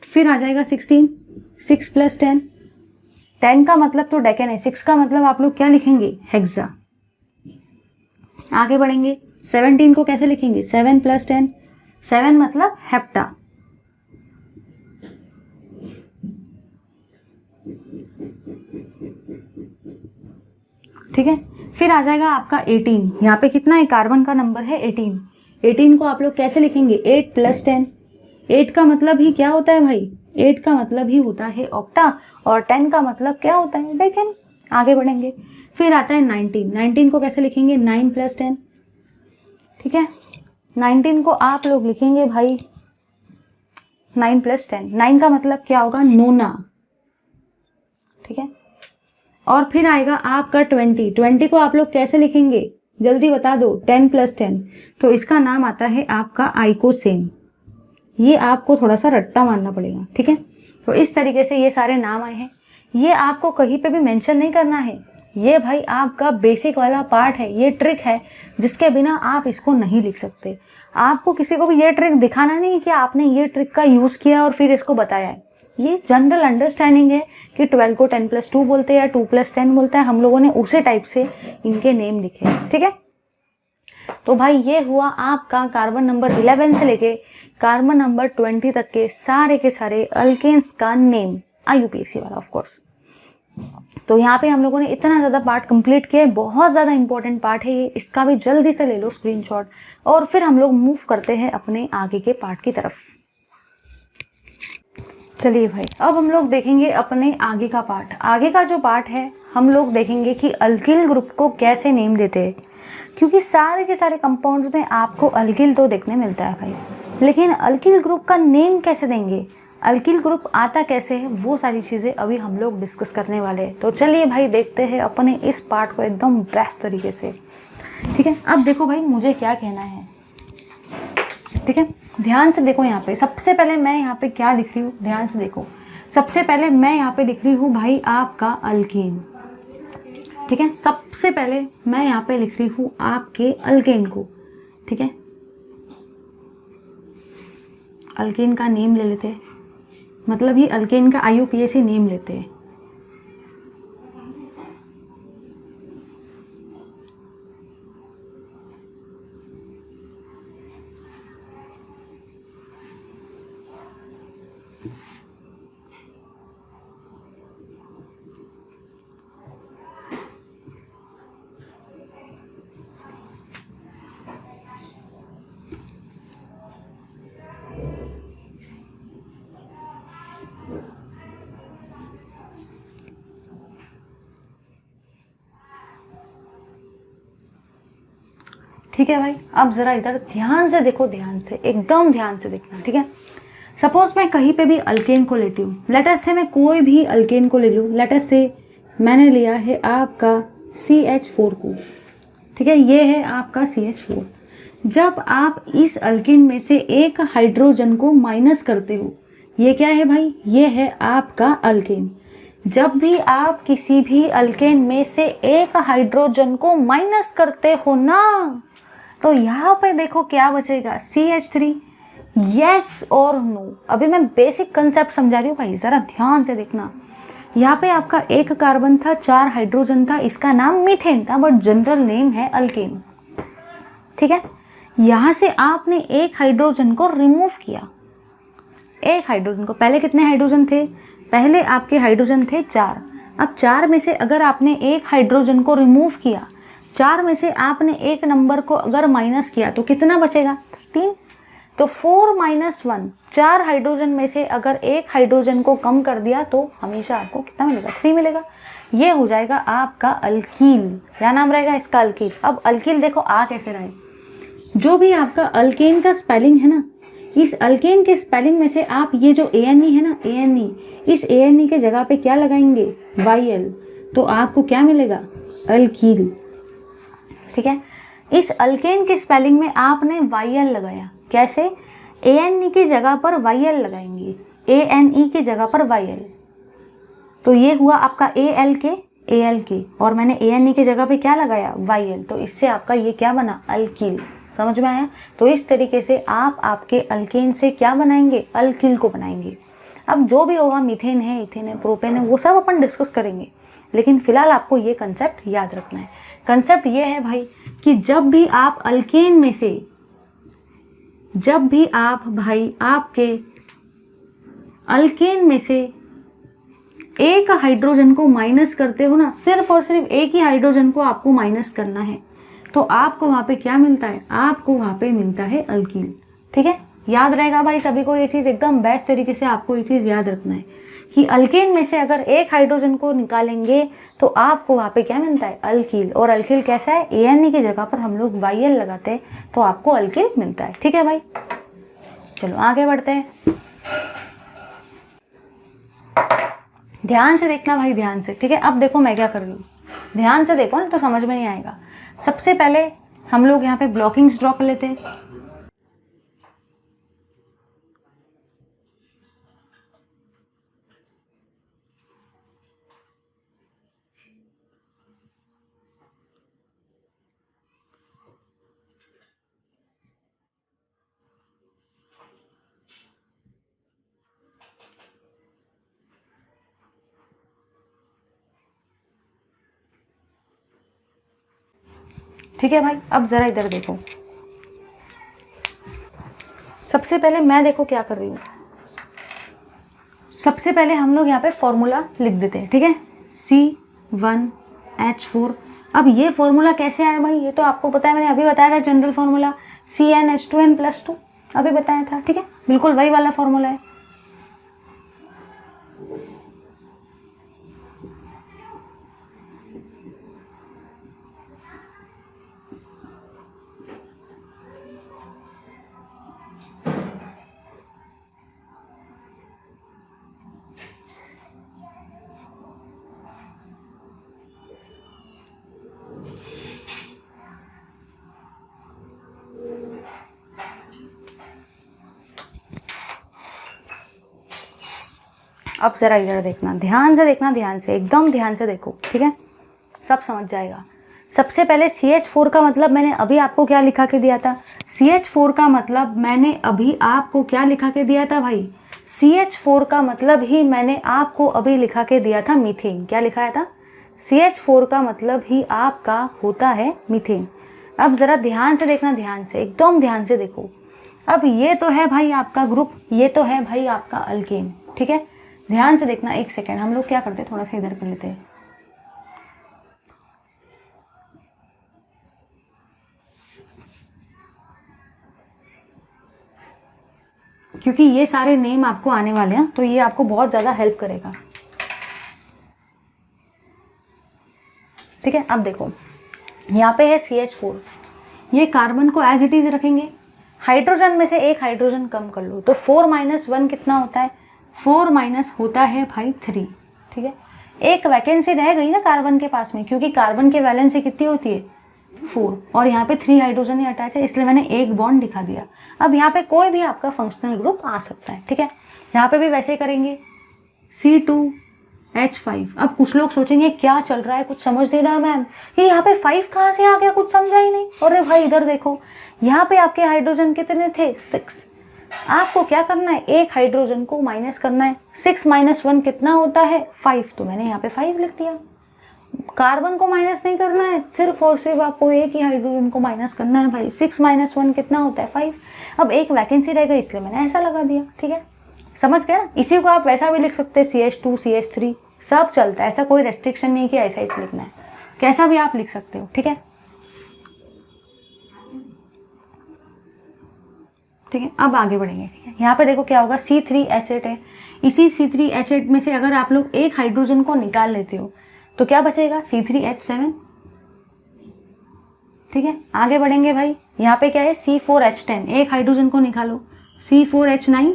फिर आ जाएगा 16, 6+10। 10 का मतलब तो डेकेन है, 6 का मतलब आप लोग क्या लिखेंगे, हेक्सा। आगे बढ़ेंगे 17 को कैसे लिखेंगे, 7+10। 7 मतलब हेप्टा, ठीक है। फिर आ जाएगा आपका 18। यहाँ पे कितना है, कार्बन का नंबर है 18। 18 को आप लोग कैसे लिखेंगे, 8+10। 8 का मतलब ही क्या होता है भाई, 8 का मतलब ही होता है ऑक्टा, और 10 का मतलब क्या होता है, डेकेन। आगे बढ़ेंगे, फिर आता है 19। 19 को कैसे लिखेंगे, 9+10, ठीक है। 19 को आप लोग लिखेंगे भाई 9+10। 9 का मतलब क्या होगा, नोना, ठीक है। और फिर आएगा आपका 20। 20 को आप लोग कैसे लिखेंगे, जल्दी बता दो, 10+10, तो इसका नाम आता है आपका आइकोसेन। ये आपको थोड़ा सा रट्टा मारना पड़ेगा, ठीक है। तो इस तरीके से ये सारे नाम आए हैं। ये आपको कहीं पे भी मेंशन नहीं करना है, ये भाई आपका बेसिक वाला पार्ट है, ये ट्रिक है जिसके बिना आप इसको नहीं लिख सकते। आपको किसी को भी ये ट्रिक दिखाना नहीं कि आपने ये ट्रिक का यूज़ किया और फिर इसको बताया है। ये जनरल अंडरस्टैंडिंग है कि 12 को 10+2 बोलते हैं या 2+10 बोलता है, हम लोगों ने उसी टाइप से इनके नेम लिखे हैं, ठीक है। तो भाई ये हुआ आपका कार्बन नंबर 11 से लेके कार्बन नंबर 20 तक के सारे अल्केन्स का नेम, IUPAC वाला ऑफ कोर्स। तो यहाँ पे हम लोगों ने इतना ज़्यादा पार्ट कंप्लीट किया है, बहुत ज़्यादा इंपॉर्टेंट पार्ट है ये, इसका भी जल्दी से ले लो स्क्रीनशॉट और फिर हम लोग मूव करते हैं अपने आगे के पार्ट की तरफ। चलिए भाई, अब हम लोग देखेंगे अपने आगे का पार्ट। आगे का जो पार्ट है हम लोग देखेंगे कि अल्किल ग्रुप को कैसे नेम देते हैं, क्योंकि सारे के सारे कंपाउंड्स में आपको अल्किल तो देखने मिलता है भाई, लेकिन अल्किल ग्रुप का नेम कैसे देंगे, अल्किल ग्रुप आता कैसे है, वो सारी चीज़ें अभी हम लोग डिस्कस करने वाले हैं। तो चलिए भाई देखते हैं अपने इस पार्ट को एकदम बेस्ट तरीके से। ठीक है, अब देखो भाई मुझे क्या कहना है। ठीक है, ध्यान से देखो। यहाँ पे सबसे पहले मैं यहाँ पे क्या लिख रही हूँ, ध्यान से देखो। सबसे पहले मैं यहाँ पे लिख रही हूँ भाई आपका अल्केन। ठीक है, सबसे पहले मैं यहाँ पे लिख रही हूँ आपके अल्केन को। ठीक है, अल्केन का नेम ले लेते हैं, मतलब ही अल्केन का IUPAC नेम लेते हैं। ठीक है भाई, अब जरा इधर ध्यान से देखो, ध्यान से, एकदम ध्यान से देखना। ठीक है, सपोज मैं कहीं पे भी अल्केन को लेती हूँ, लेटस से मैं कोई भी अल्केन को ले लूँ, लेटस से मैंने लिया है आपका CH4 को। ठीक है, ये है आपका CH4। जब आप इस अल्केन में से एक हाइड्रोजन को माइनस करते हो, ये क्या है भाई, ये है आपका अल्केन। जब भी आप किसी भी अल्केन में से एक हाइड्रोजन को माइनस करते हो ना, तो यहाँ पे देखो क्या बचेगा, CH3। यस और नो। अभी मैं बेसिक कंसेप्ट समझा रही हूँ भाई, जरा ध्यान से देखना। यहाँ पे आपका एक कार्बन था, 4 हाइड्रोजन था, इसका नाम मीथेन था, बट जनरल नेम है अल्केन। ठीक है, यहाँ से आपने एक हाइड्रोजन को रिमूव किया, एक हाइड्रोजन को। पहले कितने हाइड्रोजन थे, पहले आपके हाइड्रोजन थे 4। अब 4 में से अगर आपने एक हाइड्रोजन को रिमूव किया, 4 में से आपने एक नंबर को अगर माइनस किया, तो कितना बचेगा, 3। तो 4 - 1, 4 हाइड्रोजन में से अगर एक हाइड्रोजन को कम कर दिया तो हमेशा आपको कितना मिलेगा, 3 मिलेगा। ये हो जाएगा आपका अल्कील। क्या नाम रहेगा इसका, अल्कील। अब अल्कील देखो आ कैसे रहा है, जो भी आपका अल्केन का स्पेलिंग है ना, इस अल्केन के स्पेलिंग में से आप ये जो ANE है ना, ANE, इस ANE के जगह पे क्या लगाएंगे, YL, तो आपको क्या मिलेगा, अल्कील। ठीक है, इस अल्केन के स्पेलिंग में आपने YL लगाया, कैसे, ANE की जगह पर YL लगाएंगे, ANE की जगह पर YL, तो ये हुआ आपका ALK, और मैंने ANE की जगह पे क्या लगाया, YL, तो इससे आपका ये क्या बना, अल्कील। समझ में आया। तो इस तरीके से आप आपके अल्केन से क्या बनाएंगे, अल्कील को बनाएंगे। अब जो भी होगा, मीथेन है, इथेन है, प्रोपेन है, वो सब अपन डिस्कस करेंगे, लेकिन फिलहाल आपको ये कंसेप्ट याद रखना है। कंसेप्ट ये है भाई कि जब भी आप अल्केन में से, जब भी आप भाई आपके अल्केन में से एक हाइड्रोजन को माइनस करते हो ना, सिर्फ और सिर्फ एक ही हाइड्रोजन को आपको माइनस करना है, तो आपको वहाँ पे क्या मिलता है, आपको वहाँ पे मिलता है अल्कील। ठीक है, याद रहेगा भाई सभी को ये चीज़, एकदम बेस्ट तरीके से आपको ये चीज़ याद रखना है कि अल्केन में से अगर एक हाइड्रोजन को निकालेंगे तो आपको वहाँ पे क्या मिलता है, अल्कील। और अल्कील कैसा है, ANE की जगह पर हम लोग YL लगाते हैं तो आपको अल्कील मिलता है। ठीक है भाई, चलो आगे बढ़ते हैं। ध्यान से देखना भाई, ध्यान से। ठीक है, अब देखो मैं क्या कर रही हूँ, ध्यान से देखो ना तो समझ में नहीं आएगा। सबसे पहले हम लोग यहाँ पे ब्लॉकिंग्स ड्रॉ कर लेते हैं। ठीक है भाई। अब ज़रा इधर देखो, सबसे पहले मैं देखो क्या कर रही हूँ, सबसे पहले हम लोग यहाँ पे फॉर्मूला लिख देते हैं, ठीक है, C1H4। अब ये फॉर्मूला कैसे आया भाई, ये तो आपको पता है, मैंने अभी बताया था जनरल फॉर्मूला CnH2n+2, अभी बताया था, ठीक है, बिल्कुल वही वाला फॉर्मूला है। अब ज़रा इधर देखना, ध्यान से देखना, ध्यान से, एकदम ध्यान से देखो, ठीक है, सब समझ जाएगा। सबसे पहले CH4 का मतलब मैंने अभी आपको क्या लिखा के दिया था, CH4 का मतलब मैंने अभी आपको क्या लिखा के दिया था भाई, CH4 का मतलब ही मैंने आपको अभी लिखा के दिया था मीथेन। क्या लिखाया था, CH4 का मतलब ही आपका होता है मीथेन। अब ज़रा ध्यान से देखना, ध्यान से, एकदम ध्यान से देखो। अब ये तो है भाई आपका ग्रुप, ये तो है भाई आपका अल्केन, ठीक है, ध्यान से देखना। एक सेकेंड, हम लोग क्या करते हैं, थोड़ा सा इधर कर लेते हैं, क्योंकि ये सारे नेम आपको आने वाले हैं तो ये आपको बहुत ज़्यादा हेल्प करेगा, ठीक है। अब देखो यहाँ पे है CH4, ये कार्बन को एज इट इज रखेंगे, हाइड्रोजन में से एक हाइड्रोजन कम कर लो तो 4 - 1 कितना होता है, 4 - होता है भाई 3, ठीक है। एक वैकेंसी रह गई ना कार्बन के पास में, क्योंकि कार्बन की वैलेंसी कितनी होती है 4, और यहाँ पे 3 हाइड्रोजन ही अटैच है, इसलिए मैंने एक बॉन्ड दिखा दिया। अब यहाँ पे कोई भी आपका फंक्शनल ग्रुप आ सकता है, ठीक है। यहाँ पे भी वैसे ही करेंगे, C2H5। अब कुछ लोग सोचेंगे क्या चल रहा है, कुछ समझ नहीं रहा मैम, ये यहाँ पे 5 कहाँ से आ गया, कुछ समझा ही नहीं। अरे भाई इधर देखो, यहाँ पे आपके हाइड्रोजन कितने थे, 6। आपको क्या करना है, एक हाइड्रोजन को माइनस करना है, 6 - 1 कितना होता है 5, तो मैंने यहाँ पे 5 लिख दिया। कार्बन को माइनस नहीं करना है, सिर्फ और सिर्फ आपको एक ही हाइड्रोजन को माइनस करना है भाई। 6 - 1 कितना होता है 5। अब एक वैकेंसी रह गई इसलिए मैंने ऐसा लगा दिया, ठीक है, समझ गया ना। इसी को आप वैसा भी लिख सकते हैं, CH2 CH3 सब चलता है, ऐसा कोई रेस्ट्रिक्शन नहीं कि ऐसा ही लिखना है, कैसा भी आप लिख सकते हो, ठीक है, ठीक है। अब आगे बढ़ेंगे, ठीक है। यहाँ पे देखो क्या होगा, C3H8 है, इसी C3H8 में से अगर आप लोग एक हाइड्रोजन को निकाल लेते हो तो क्या बचेगा, C3H7, ठीक है। आगे बढ़ेंगे भाई, यहाँ पे क्या है, C4H10, एक हाइड्रोजन को निकालो, C4H9।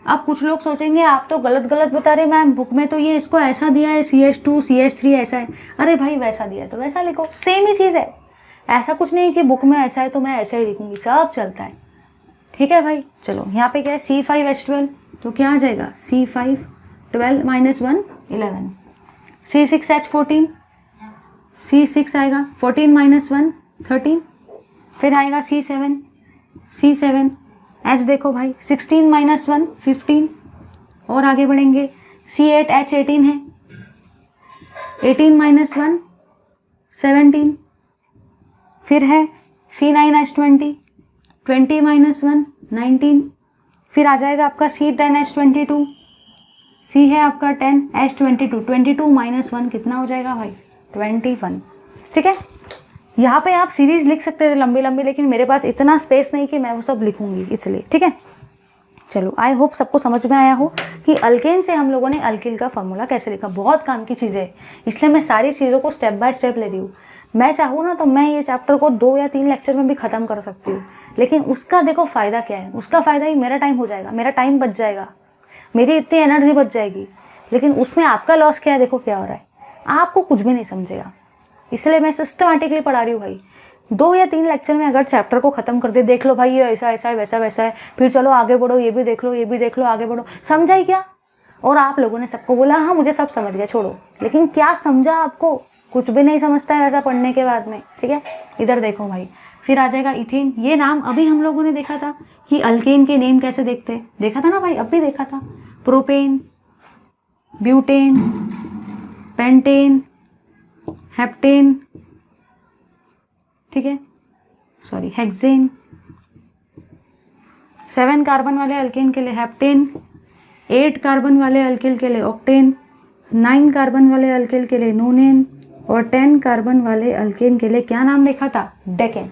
अब कुछ लोग सोचेंगे आप तो गलत गलत बता रहे मैम, बुक में तो ये इसको ऐसा दिया है, CH2 CH3 ऐसा है। अरे भाई वैसा दिया है तो वैसा लिखो, सेम ही चीज़ है, ऐसा कुछ नहीं कि बुक में ऐसा है तो मैं ऐसा ही लिखूंगी, सब चलता है, ठीक है भाई। चलो यहाँ पे क्या है, C5H12, तो क्या आ जाएगा, C5 12 - 1 11, C6H14, C6 आएगा, 14 - 1 13, फिर आएगा C7 H देखो भाई, 16 - 1 15, और आगे बढ़ेंगे, C8H18 है, 18 - 1 17, फिर है C9H20 20 - 1 19, फिर आ जाएगा आपका C10H22, C है आपका 10H22, 22 - 1 कितना हो जाएगा भाई 21, ठीक है। यहाँ पे आप सीरीज लिख सकते थे लंबी लंबी, लेकिन मेरे पास इतना स्पेस नहीं कि मैं वो सब लिखूंगी, इसलिए, ठीक है। चलो आई होप सबको समझ में आया हो कि अल्केन से हम लोगों ने अल्किल का फॉर्मूला कैसे लिखा। बहुत काम की चीज़ें है, इसलिए मैं सारी चीज़ों को स्टेप बाय स्टेप ले रही हूँ। मैं चाहूँ ना तो मैं ये चैप्टर को 2 या 3 लेक्चर में भी ख़त्म कर सकती हूँ, लेकिन उसका देखो फ़ायदा क्या है, उसका फ़ायदा ही मेरा टाइम हो जाएगा, मेरा टाइम बच जाएगा, मेरी इतनी एनर्जी बच जाएगी, लेकिन उसमें आपका लॉस क्या है, देखो क्या हो रहा है, आपको कुछ भी नहीं समझेगा। इसलिए मैं सिस्टमेटिकली पढ़ा रही हूँ भाई। 2 या 3 लेक्चर में अगर चैप्टर को ख़त्म कर दे, देख लो भाई ये ऐसा ऐसा है, वैसा वैसा है, फिर चलो आगे बढ़ो, ये भी देख लो, ये भी देख लो, आगे बढ़ो, समझा ही क्या। और आप लोगों ने सबको बोला हाँ मुझे सब समझ गया, छोड़ो, लेकिन क्या समझा, आपको कुछ भी नहीं समझता है वैसा पढ़ने के बाद में, ठीक है। इधर देखो भाई, फिर आ जाएगा इथेन। ये नाम अभी हम लोगों ने देखा था कि अल्केन के नेम कैसे देखते हैं, देखा था ना भाई, अब भी देखा था। प्रोपेन, ब्यूटेन, पेंटेन, हेप्टेन, ठीक है, सॉरी हेक्सेन। 7 कार्बन वाले अल्केन के लिए हेप्टेन, 8 कार्बन वाले अल्किल के लिए ऑक्टेन, 9 कार्बन वाले अल्किल के लिए नोनेन और 10 कार्बन वाले अल्केन के लिए क्या नाम देखा था? डेकेन।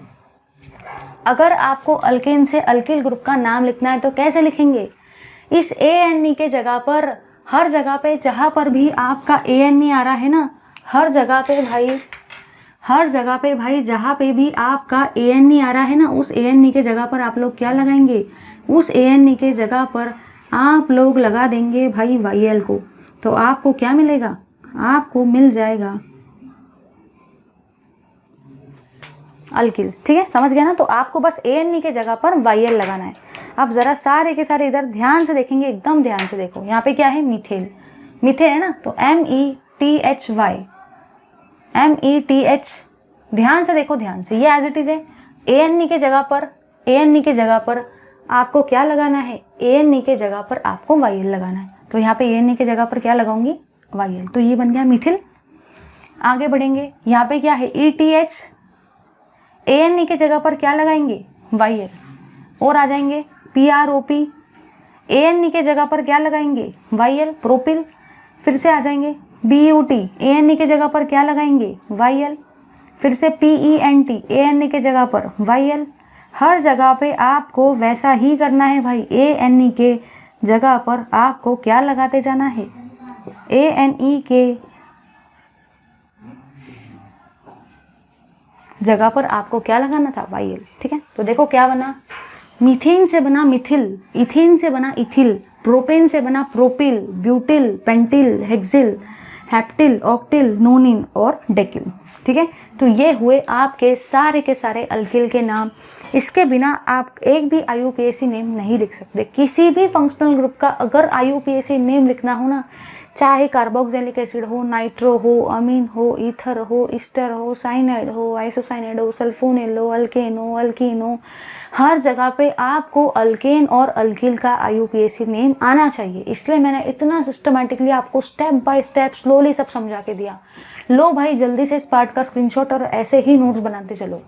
अगर आपको अल्केन से अल्किल ग्रुप का नाम लिखना है तो कैसे लिखेंगे? इस ANE के जगह पर, हर जगह पे जहाँ पर भी आपका ANE आ रहा है ना, हर जगह पे भाई जहाँ पे भी आपका ANE आ रहा है ना, उस ANE के जगह पर आप लोग क्या लगाएंगे? उस ANE के जगह पर आप लोग लगा देंगे भाई YL को। तो आपको क्या मिलेगा? आपको मिल जाएगा अल्किल। ठीक है, समझ गया ना? तो आपको बस ANE के जगह पर YL लगाना है। अब जरा सारे के सारे इधर ध्यान से देखेंगे, एकदम ध्यान से देखो। यहाँ पे क्या है? मिथेल। मिथेल है ना, तो METH। ध्यान से देखो, ध्यान से, ये एज इट इज है। ANE के जगह पर आपको क्या लगाना है? ANE के जगह पर आपको YL लगाना है। तो यहाँ पे ANE के जगह पर क्या लगाऊंगी? YL। तो ये बन गया मिथिल। आगे बढ़ेंगे, यहाँ पे क्या है? ETH। ANE के जगह पर क्या लगाएंगे? YL। और आ जाएंगे PROP। ANE के जगह पर क्या लगाएंगे? YL, propyl. फिर से आ जाएंगे BUT। ANE के जगह पर क्या लगाएंगे? YL। फिर से PENT। ANE के जगह पर YL। हर जगह पे आपको वैसा ही करना है भाई। ANE के जगह पर आपको क्या लगाते जाना है? ANE के जगह पर आपको क्या लगाना था? YL। ठीक है, तो देखो क्या बना? मीथेन से बना मिथिल, इथेन से बना इथिल, प्रोपेन से बना propyl, butyl, pentyl, hexyl, heptyl, octyl, nonyl और डेकिल। ठीक है, तो ये हुए आपके सारे के सारे अल्किल के नाम। इसके बिना आप एक भी IUPAC नेम नहीं लिख सकते। किसी भी फंक्शनल ग्रुप का अगर IUPAC नेम लिखना हो ना, चाहे कार्बोक्सिलिक एसिड हो, नाइट्रो हो, अमीन हो, ईथर हो, ईस्टर हो, साइनाइड हो, आइसोसाइनाइड हो, सल्फोनिल हो, अल्केन हो, अल्कीन हो, हर जगह पे आपको अल्केन और अल्किल का IUPAC नेम आना चाहिए। इसलिए मैंने इतना सिस्टमैटिकली आपको स्टेप बाय स्टेप स्लोली सब समझा के दिया। लो भाई, जल्दी से इस पार्ट का स्क्रीनशॉट और ऐसे ही नोट्स बनाते चलो।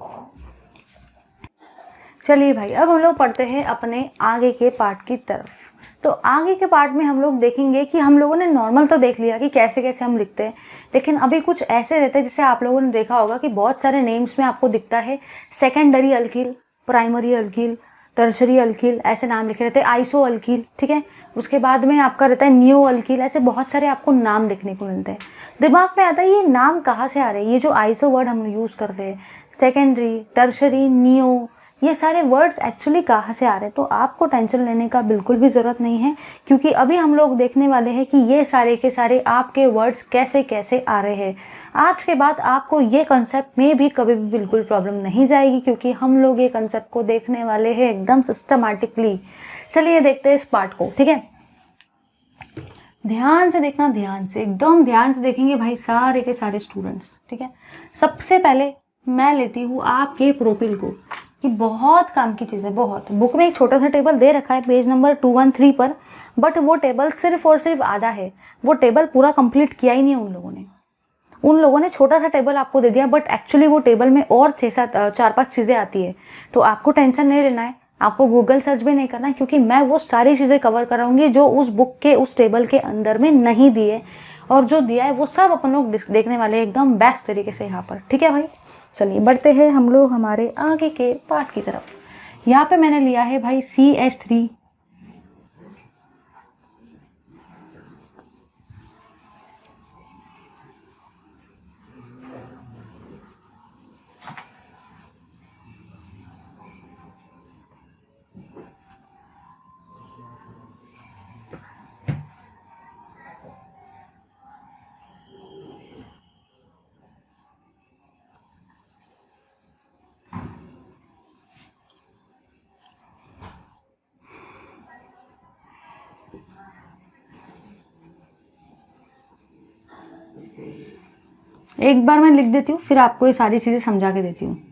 चलिए भाई, अब हम लोग पढ़ते हैं अपने आगे के पार्ट की तरफ। तो आगे के पार्ट में हम लोग देखेंगे कि हम लोगों ने नॉर्मल तो देख लिया कि कैसे कैसे हम लिखते हैं, लेकिन अभी कुछ ऐसे रहते हैं जैसे आप लोगों ने देखा होगा कि बहुत सारे नेम्स में आपको दिखता है secondary alkyl, primary alkyl, tertiary alkyl, ऐसे नाम लिखे रहते हैं, आइसो अल्किल। ठीक है, उसके बाद में आपका रहता है नियो अल्किल। ऐसे बहुत सारे आपको नाम देखने को मिलते हैं। दिमाग में आता है ये नाम कहाँ से आ रहे हैं? ये जो आइसो वर्ड हम यूज़ करते हैं, सेकेंडरी, टर्शरी, नियो, ये सारे वर्ड्स एक्चुअली कहाँ से आ रहे हैं? तो आपको टेंशन लेने का बिल्कुल भी ज़रूरत नहीं है, क्योंकि अभी हम लोग देखने वाले हैं कि ये सारे के सारे आपके वर्ड्स कैसे कैसे आ रहे हैं। आज के बाद आपको ये कंसेप्ट में भी कभी भी बिल्कुल प्रॉब्लम नहीं जाएगी, क्योंकि हम लोग ये कंसेप्ट को देखने वाले हैं एकदम सिस्टमैटिकली। चलिए देखते हैं इस पार्ट को। ठीक है, ध्यान से देखना, ध्यान से, एकदम ध्यान से देखेंगे भाई सारे के सारे स्टूडेंट्स। ठीक है, सबसे पहले मैं लेती हूँ आपके प्रोपिल को, कि बहुत काम की चीज़ है, बहुत। बुक में एक छोटा सा टेबल दे रखा है पेज नंबर 213 पर, बट वो टेबल सिर्फ और सिर्फ आधा है। वो टेबल पूरा कंप्लीट किया ही नहीं उन लोगों ने छोटा सा टेबल आपको दे दिया, बट एक्चुअली वो टेबल में और 4-5 चीज़ें आती है। तो आपको टेंशन नहीं लेना है, आपको गूगल सर्च भी नहीं करना है, क्योंकि मैं वो सारी चीज़ें कवर कराऊंगी जो उस बुक के उस टेबल के अंदर में नहीं दिए, और जो दिया है वो सब अपन लोग देखने वाले हैं एकदम बेस्ट तरीके से यहाँ पर। ठीक है भाई, चलिए बढ़ते हैं हम लोग हमारे आगे के पार्ट की तरफ। यहाँ पे मैंने लिया है भाई CH3। एक बार मैं लिख देती हूँ, फिर आपको ये सारी चीज़ें समझा के देती हूँ।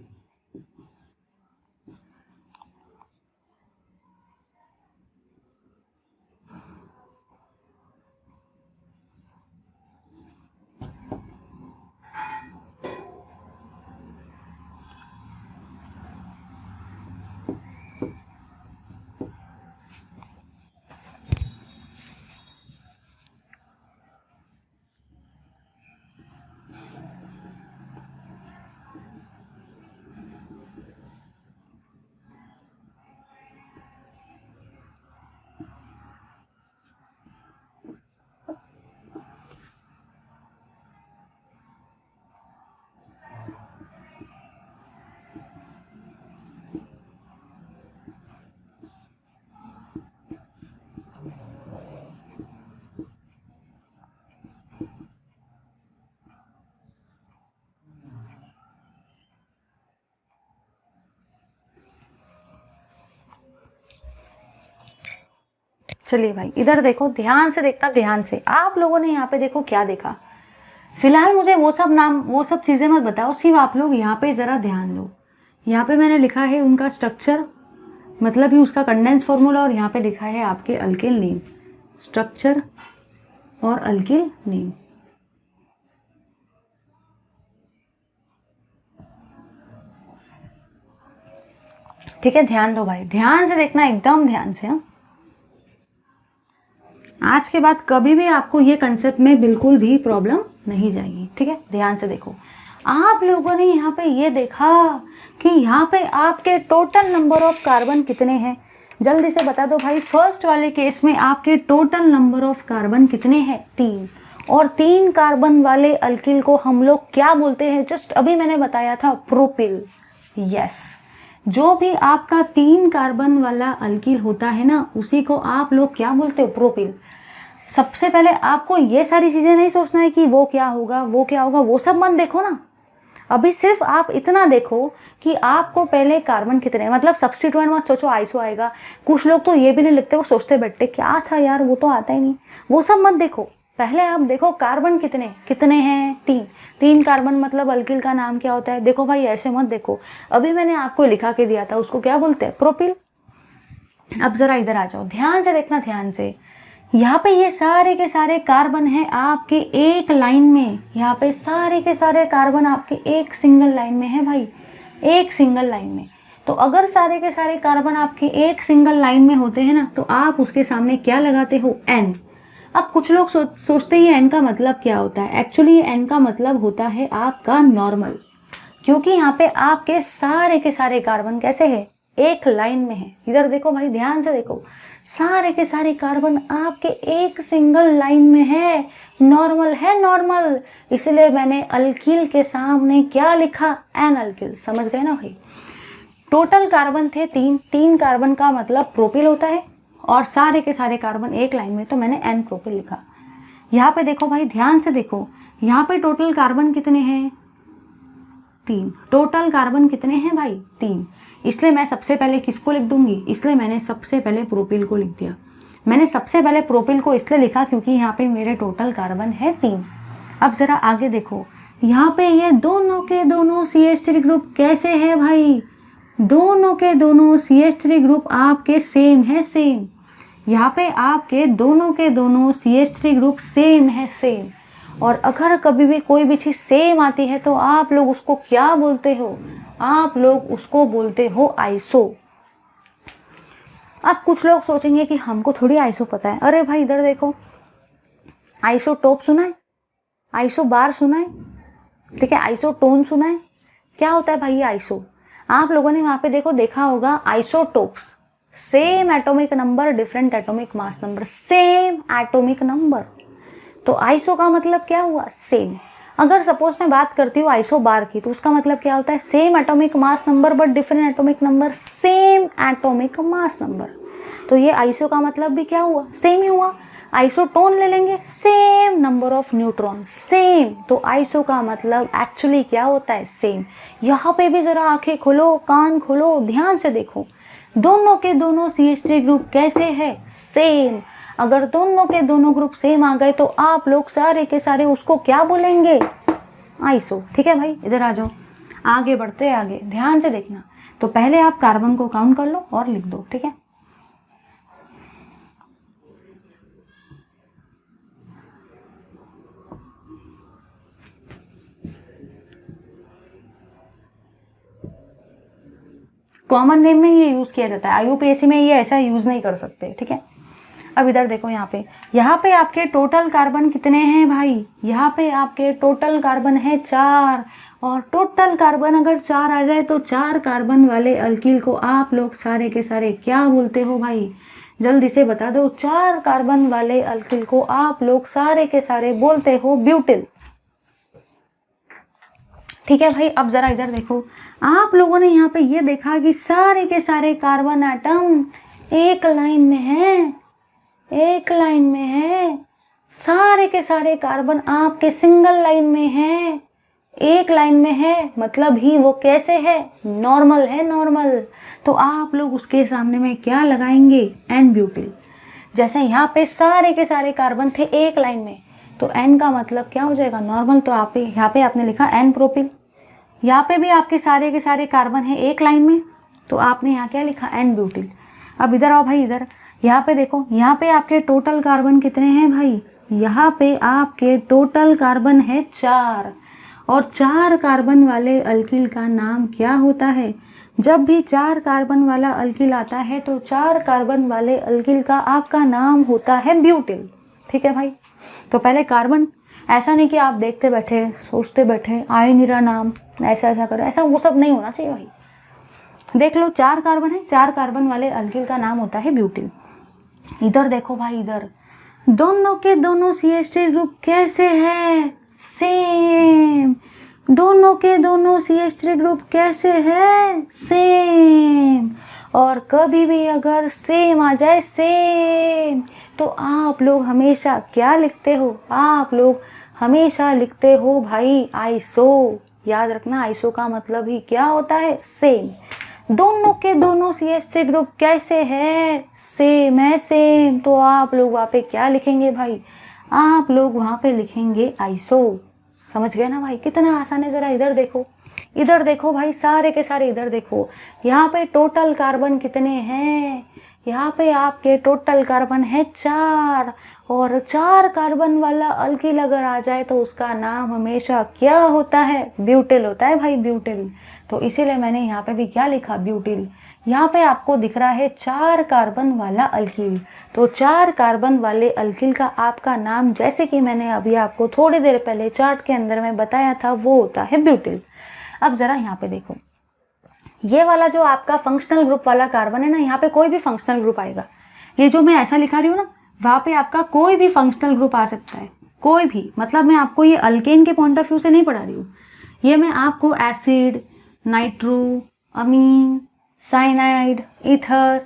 चलिए भाई इधर देखो, ध्यान से देखना, ध्यान से। आप लोगों ने यहाँ पे देखो क्या देखा। फिलहाल मुझे वो सब नाम, वो सब चीज़ें मत बताओ, सिर्फ आप लोग यहाँ पे ज़रा ध्यान दो। यहाँ पे मैंने लिखा है उनका स्ट्रक्चर, मतलब ही उसका कंडेंस फॉर्मूला, और यहाँ पे लिखा है आपके अल्किल नेम, स्ट्रक्चर और अल्किल नेम। ठीक है, ध्यान दो भाई, ध्यान से देखना, एकदम ध्यान से। हाँ, आज के बाद कभी भी आपको ये कंसेप्ट में बिल्कुल भी प्रॉब्लम नहीं जाएगी। ठीक है, ध्यान से देखो। आप लोगों ने यहाँ पे ये देखा कि यहाँ पे आपके टोटल नंबर ऑफ कार्बन कितने हैं, जल्दी से बता दो भाई। फर्स्ट वाले केस में आपके टोटल नंबर ऑफ कार्बन कितने हैं? 3। और 3 कार्बन वाले अल्किल को हम लोग क्या बोलते हैं? जस्ट अभी मैंने बताया था, प्रोपिल। यस, जो भी आपका 3 कार्बन वाला अल्किल होता है ना, उसी को आप लोग क्या बोलते हो? प्रोपिल। सबसे पहले आपको ये सारी चीज़ें नहीं सोचना है कि वो क्या होगा, वो क्या होगा, वो सब मत देखो ना। अभी सिर्फ आप इतना देखो कि आपको पहले कार्बन कितने, मतलब सब्स्टिट्यूएंट मत सोचो आइसो आएगा। कुछ लोग तो ये भी नहीं लिखते, वो सोचते बैठते क्या था यार, वो तो आता ही नहीं। वो सब मत देखो, पहले आप देखो कार्बन कितने कितने हैं। 3 कार्बन, मतलब अल्किल का नाम क्या होता है? देखो भाई ऐसे मत देखो, अभी मैंने आपको लिखा के दिया था, उसको क्या बोलते हैं? प्रोपिल। अब जरा इधर आ जाओ, ध्यान से देखना, ध्यान से। यहाँ पे ये सारे के सारे कार्बन हैं आपके एक लाइन में। यहाँ पे सारे के सारे कार्बन आपके एक सिंगल लाइन में है भाई, एक सिंगल लाइन में। तो अगर सारे के सारे कार्बन आपके एक सिंगल लाइन में होते हैं ना, तो आप उसके सामने क्या लगाते हो? एन। अब कुछ लोग सोचते हैं एन का मतलब क्या होता है। एक्चुअली एन का मतलब होता है आपका नॉर्मल, क्योंकि यहाँ पे आपके सारे के सारे कार्बन कैसे है? एक लाइन में है। इधर देखो भाई, ध्यान से देखो, सारे के सारे कार्बन आपके एक सिंगल लाइन में है, नॉर्मल है, नॉर्मल। इसलिए मैंने अल्किल के सामने क्या लिखा? N alkyl. समझ गए ना भाई? टोटल कार्बन थे 3 कार्बन का मतलब प्रोपिल होता है, और सारे के सारे कार्बन एक लाइन में, तो मैंने एन प्रोपिल लिखा। यहाँ पे देखो भाई, ध्यान से देखो, यहाँ पे टोटल कार्बन कितने हैं? 3। टोटल कार्बन कितने हैं भाई? 3। इसलिए मैं सबसे पहले किसको लिख दूंगी? इसलिए मैंने सबसे पहले प्रोपिल को लिख दिया। मैंने सबसे पहले प्रोपिल को इसलिए लिखा क्योंकि यहाँ पे मेरे टोटल कार्बन है 3। अब ज़रा आगे देखो, यहाँ पे ये दोनों के दोनों CH3 ग्रुप कैसे है भाई? दोनों के दोनों CH3 ग्रुप आपके सेम है, सेम। यहाँ पे आपके दोनों के दोनों CH3 ग्रुप सेम है, सेम। और अगर कभी भी कोई भी चीज़ सेम आती है तो आप लोग उसको क्या बोलते हो? आप लोग उसको बोलते हो आइसो। अब कुछ लोग सोचेंगे कि हमको थोड़ी आइसो पता है। अरे भाई इधर देखो, आइसोटोप सुना है, आइसो बार सुना है, ठीक है, आइसोटोन सुना है। क्या होता है भाई ये आइसो? आप लोगों ने वहाँ पे देखो देखा होगा, isotopes, same atomic number, different atomic mass number, same atomic number. तो आइसो का मतलब क्या हुआ? सेम। अगर सपोज मैं बात करती हूँ आइसो बार की, तो उसका मतलब क्या होता है? Same atomic mass number but different atomic number, same atomic mass number. तो ये आइसो का मतलब भी क्या हुआ? सेम ही हुआ। आइसोटोन ले लेंगे, same number of neutron, same. तो आइसो का मतलब एक्चुअली क्या होता है? सेम। यहाँ पे भी जरा आंखें खोलो, कान खोलो, ध्यान से देखो, दोनों के दोनों CH3 ग्रुप कैसे है? सेम। अगर दोनों के दोनों ग्रुप सेम आ गए तो आप लोग सारे के सारे उसको क्या बोलेंगे? आइसो। ठीक है भाई, इधर आ जाओ, आगे बढ़ते हैं, आगे ध्यान से देखना। तो पहले आप कार्बन को काउंट कर लो और लिख दो, ठीक है। कॉमन नेम में ये यूज किया जाता है, IUPAC में ये ऐसा यूज नहीं कर सकते, ठीक है। अब इधर देखो, यहाँ पे आपके टोटल कार्बन कितने हैं भाई? यहाँ पे आपके टोटल कार्बन है 4। और टोटल कार्बन अगर 4 आ जाए तो 4 कार्बन वाले अल्किल को आप लोग सारे के सारे क्या बोलते हो भाई? जल्दी से बता दो। 4 कार्बन वाले अल्किल को आप लोग सारे के सारे बोलते हो ब्यूटिल। ठीक है भाई, अब जरा इधर देखो, आप लोगों ने यहाँ पे ये देखा कि सारे के सारे कार्बन एटम एक लाइन में है, एक लाइन में है। सारे के सारे कार्बन आपके सिंगल लाइन में है, एक लाइन में है, मतलब ही वो कैसे है? नॉर्मल है, नॉर्मल। तो आप लोग उसके सामने में क्या लगाएंगे? N butyl. जैसे यहाँ पे सारे के सारे कार्बन थे एक लाइन में, तो N का मतलब क्या हो जाएगा, नॉर्मल। तो आप यहाँ पे आपने लिखा N प्रोपिल। यहाँ पे भी आपके सारे के सारे कार्बन हैं एक लाइन में, तो आपने यहाँ क्या लिखा, N ब्यूटिल। अब इधर आओ भाई, इधर यहाँ पे देखो, यहाँ पे आपके टोटल कार्बन कितने हैं भाई, यहाँ पे आपके टोटल कार्बन है 4, और 4 कार्बन वाले अल्किल का नाम क्या होता है। जब भी 4 कार्बन वाला अल्किल आता है तो 4 कार्बन वाले अल्किल का आपका नाम होता है ब्यूटिल। ठीक है भाई। तो पहले कार्बन, ऐसा नहीं कि आप देखते बैठे सोचते बैठे आए मेरा नाम ऐसा ऐसा करो, ऐसा वो सब नहीं होना चाहिए भाई। देख लो 4 कार्बन है, 4 कार्बन वाले अल्किल का नाम होता है ब्यूटिल। इधर देखो भाई, इधर दोनों के दोनों CH3 ग्रुप कैसे है, सेम। दोनों के दोनों CH3 ग्रुप कैसे है, सेम। और कभी भी अगर सेम आ जाए, सेम, तो आप लोग हमेशा क्या लिखते हो, आप लोग हमेशा लिखते हो भाई आइसो। याद रखना, आइसो का मतलब ही क्या होता है, सेम। दोनों के दोनों CH3 ग्रुप कैसे है, सेम है, सेम। तो आप लोग वहाँ पे क्या लिखेंगे भाई, आप लोग वहाँ पे लिखेंगे आइसो। समझ गए ना भाई, कितना आसान है। ज़रा इधर देखो, इधर देखो भाई, सारे के सारे इधर देखो। यहाँ पे टोटल कार्बन कितने हैं, यहाँ पे आपके टोटल कार्बन है 4, और 4 कार्बन वाला अल्किल अगर आ जाए तो उसका नाम हमेशा क्या होता है, ब्यूटिल होता है भाई, ब्यूटिल। तो इसीलिए मैंने यहाँ पे भी क्या लिखा, ब्यूटिल। यहाँ पे आपको दिख रहा है 4 कार्बन वाला अल्किल, तो 4 कार्बन वाले अल्किल का आपका नाम, जैसे कि मैंने अभी आपको थोड़ी देर पहले चार्ट के अंदर में बताया था, वो होता है ब्यूटिल। अब ज़रा यहाँ पे देखो, ये वाला जो आपका फंक्शनल ग्रुप वाला कार्बन है ना, यहाँ पे कोई भी फंक्शनल ग्रुप आएगा। ये जो मैं ऐसा लिखा रही हूँ ना, वहाँ पे आपका कोई भी फंक्शनल ग्रुप आ सकता है, कोई भी। मतलब मैं आपको ये अल्केन के पॉइंट ऑफ व्यू से नहीं पढ़ा रही हूँ, ये मैं आपको acid, nitro, amine, cyanide, ether,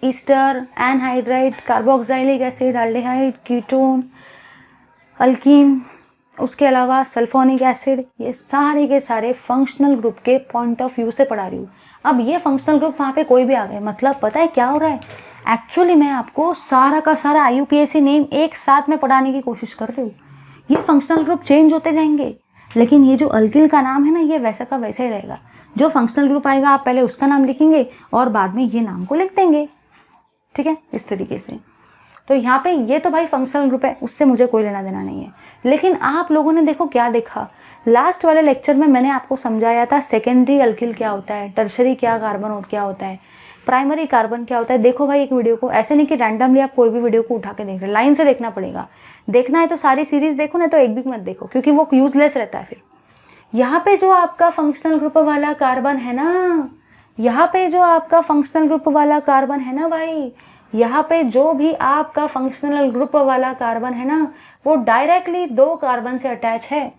ester, anhydride, carboxylic acid, aldehyde, ketone, alkene, उसके अलावा सल्फोनिक एसिड, ये सारे के सारे फंक्शनल ग्रुप के पॉइंट ऑफ व्यू से पढ़ा रही हूँ। अब ये फंक्शनल ग्रुप वहाँ पे कोई भी आ गए, मतलब पता है क्या हो रहा है, एक्चुअली मैं आपको सारा का सारा IUPAC नेम एक साथ में पढ़ाने की कोशिश कर रही हूँ। ये फंक्शनल ग्रुप चेंज होते जाएंगे, लेकिन ये जो अल्किल का नाम है ना, ये वैसा का वैसा ही रहेगा। जो फंक्शनल ग्रुप आएगा आप पहले उसका नाम लिखेंगे और बाद में ये नाम को लिख देंगे। ठीक है, इस तरीके से। तो यहाँ पे ये तो भाई फंक्शनल ग्रुप है, उससे मुझे कोई लेना देना नहीं है। लेकिन आप लोगों ने देखो क्या देखा, लास्ट वाले लेक्चर में मैंने आपको समझाया था सेकेंडरी अल्किल क्या होता है, टर्शरी क्या कार्बन क्या होता है, प्राइमरी कार्बन क्या होता है। देखो भाई एक वीडियो को, ऐसे नहीं कि रैंडमली आप कोई भी वीडियो को उठा के देख रहे, लाइन से देखना पड़ेगा। देखना है तो सारी सीरीज देखो, ना तो एक भी मत देखो, क्योंकि वो यूजलेस रहता है फिर। यहाँ पे जो आपका फंक्शनल ग्रुप वाला कार्बन है ना, यहाँ पे जो आपका फंक्शनल ग्रुप वाला कार्बन है ना भाई, यहाँ पे जो भी आपका फंक्शनल ग्रुप वाला कार्बन है ना, वो डायरेक्टली 2 कार्बन से अटैच है।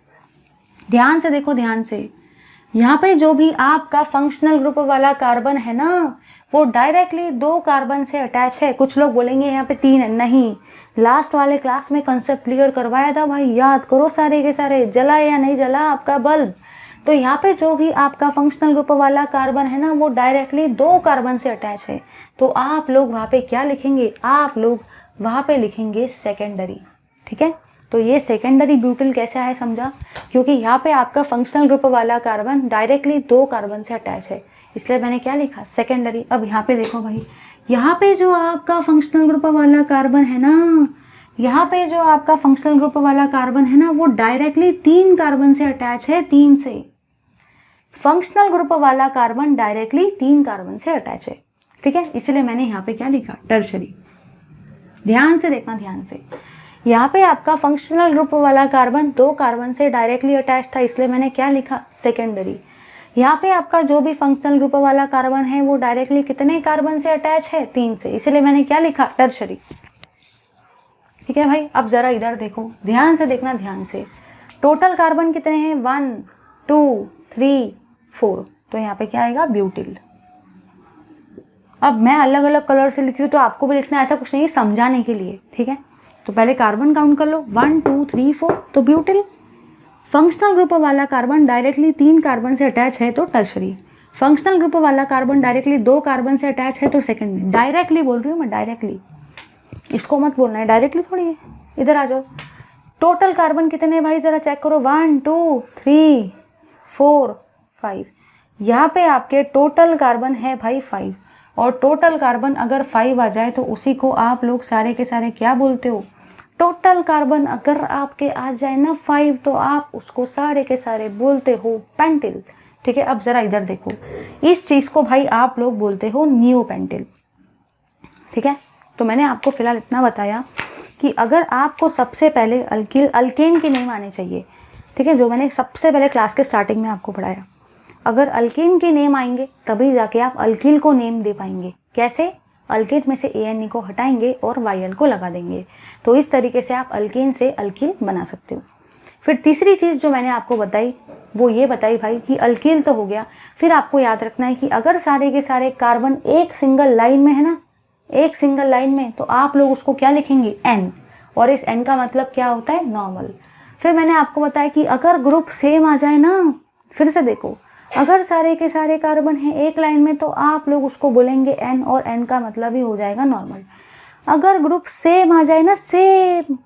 ध्यान से देखो, ध्यान से। यहाँ पे जो भी आपका फंक्शनल ग्रुप वाला कार्बन है ना, वो डायरेक्टली 2 कार्बन से अटैच है। कुछ लोग बोलेंगे यहाँ पे 3 है, नहीं, लास्ट वाले क्लास में कंसेप्ट क्लियर करवाया था भाई, याद करो सारे के सारे। जला या नहीं जला आपका बल्ब। तो यहाँ पे जो भी आपका फंक्शनल ग्रुप वाला कार्बन है ना, वो डायरेक्टली 2 कार्बन से अटैच है। तो आप लोग वहाँ पे क्या लिखेंगे, आप लोग वहाँ पे लिखेंगे सेकेंडरी। ठीक है, तो ये सेकेंडरी ब्यूटिल कैसा है समझा, क्योंकि यहाँ पे आपका फंक्शनल ग्रुप वाला कार्बन डायरेक्टली 2 कार्बन से अटैच है, इसलिए मैंने क्या लिखा, सेकेंडरी। अब यहाँ पे देखो भाई, यहाँ पे जो आपका फंक्शनल ग्रुप वाला कार्बन है ना, यहाँ पे जो आपका फंक्शनल ग्रुप वाला कार्बन है ना, वो डायरेक्टली 3 कार्बन से अटैच है, 3 से। फंक्शनल ग्रुप वाला कार्बन डायरेक्टली 3 कार्बन से अटैच है। ठीक है, इसलिए मैंने यहाँ पे क्या लिखा, टर्शरी। ध्यान से देखना, ध्यान से। यहाँ पे आपका फंक्शनल ग्रुप वाला कार्बन 2 कार्बन से डायरेक्टली अटैच था, इसलिए मैंने क्या लिखा, सेकेंडरी। यहाँ पे आपका जो भी फंक्शनल ग्रुप वाला कार्बन है वो डायरेक्टली कितने कार्बन से अटैच है, 3 से, इसलिए मैंने क्या लिखा, टर्शरी। ठीक है भाई, अब जरा इधर देखो, ध्यान से देखना, ध्यान से। टोटल कार्बन कितने हैं, 1 2 3 4, तो यहाँ पे क्या आएगा, ब्यूटिल। अब मैं अलग अलग कलर से लिख रही हूँ, तो आपको भी लिखना, ऐसा कुछ नहीं, समझाने के लिए। ठीक है, तो पहले कार्बन काउंट कर लो, 1 2 3 4, तो ब्यूटिल। फंक्शनल ग्रुप वाला कार्बन डायरेक्टली 3 कार्बन से अटैच है, तो टर्शरी। फंक्शनल ग्रुप वाला कार्बन डायरेक्टली 2 कार्बन से अटैच है, तो सेकेंडरी। डायरेक्टली बोल रही हूँ मैं, डायरेक्टली। इसको मत बोलना है, डायरेक्टली थोड़ी है। इधर आ जाओ, टोटल कार्बन कितने हैं भाई ज़रा चेक करो, 1 2 3 4 5। यहाँ पे आपके टोटल कार्बन है भाई 5, और टोटल कार्बन अगर 5 आ जाए तो उसी को आप लोग सारे के सारे क्या बोलते हो, टोटल कार्बन अगर आपके आ जाए ना 5 तो आप उसको सारे के सारे बोलते हो पेंटिल। ठीक है, अब ज़रा इधर देखो, इस चीज़ को भाई आप लोग बोलते हो नियोपेंटिल। ठीक है, तो मैंने आपको फिलहाल इतना बताया कि अगर आपको सबसे पहले अल्केन के नेम आने चाहिए, ठीक है, जो मैंने सबसे पहले क्लास के स्टार्टिंग में आपको पढ़ाया, अगर अल्केन के नेम आएंगे तभी जाके आप अल्किल को नेम दे पाएंगे। कैसे? अल्केन में से ANE को हटाएंगे और YL को लगा देंगे, तो इस तरीके से आप अल्केन से अल्किल बना सकते हो। फिर तीसरी चीज़ जो मैंने आपको बताई वो ये बताई भाई कि अल्किल तो हो गया, फिर आपको याद रखना है कि अगर सारे के सारे कार्बन एक सिंगल लाइन में है ना, एक सिंगल लाइन में, तो आप लोग उसको क्या लिखेंगे, N, और इस N का मतलब क्या होता है, नॉर्मल। फिर मैंने आपको बताया कि अगर ग्रुप सेम आ जाए ना, फिर से देखो, अगर सारे के सारे कार्बन हैं एक लाइन में तो आप लोग उसको बोलेंगे N, और N का मतलब ही हो जाएगा नॉर्मल। अगर ग्रुप सेम आ जाए ना, सेम,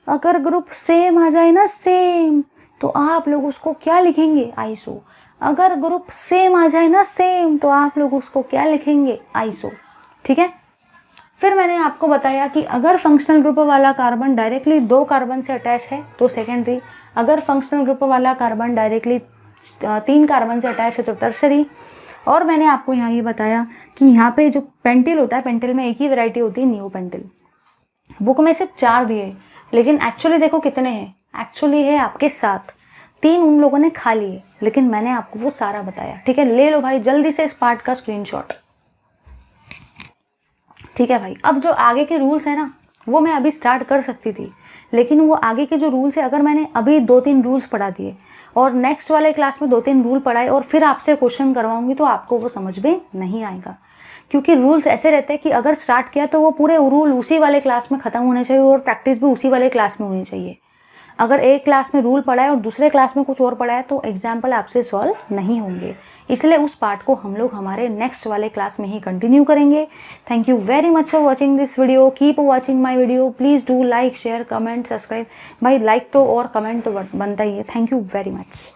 अगर ग्रुप सेम आ जाए ना, सेम, तो आप लोग उसको क्या लिखेंगे, आइसो। अगर ग्रुप सेम आ जाए ना, सेम, तो आप लोग उसको क्या लिखेंगे, आइसो। ठीक है, फिर मैंने आपको बताया कि अगर फंक्शनल ग्रुप वाला कार्बन डायरेक्टली 2 कार्बन से अटैच है तो सेकेंडरी, अगर फंक्शनल ग्रुप वाला कार्बन डायरेक्टली 3 कार्बन से अटैच है तो टर्सरी। और मैंने आपको यहाँ ये बताया कि यहाँ पे जो पेंटिल होता है, पेंटिल में एक ही वैरायटी होती है, नियोपेंटिल। बुक में सिर्फ 4 दिए, लेकिन एक्चुअली देखो कितने हैं, एक्चुअली है आपके 7, 3 उन लोगों ने खा लिए, लेकिन मैंने आपको वो सारा बताया। ठीक है, ले लो भाई जल्दी से इस पार्ट का स्क्रीनशॉट। ठीक है भाई, अब जो आगे के रूल्स है ना वो मैं अभी स्टार्ट कर सकती थी, लेकिन वो आगे के जो रूल्स है अगर मैंने अभी 2-3 रूल्स पढ़ा दिए और नेक्स्ट वाले क्लास में 2-3 रूल पढ़ाए और फिर आपसे क्वेश्चन करवाऊंगी तो आपको वो समझ में नहीं आएगा, क्योंकि रूल्स ऐसे रहते हैं कि अगर स्टार्ट किया तो वो पूरे रूल उसी वाले क्लास में ख़त्म होने चाहिए और प्रैक्टिस भी उसी वाले क्लास में होनी चाहिए। अगर एक क्लास में रूल पढ़ा है और दूसरे क्लास में कुछ और पढ़ा है तो एग्जाम्पल आपसे सॉल्व नहीं होंगे, इसलिए उस पार्ट को हम लोग हमारे नेक्स्ट वाले क्लास में ही कंटिन्यू करेंगे। Thank you very much for watching this video, keep watching my video, please do like share comment subscribe. भाई लाइक तो और कमेंट तो बनता ही है। Thank you very much.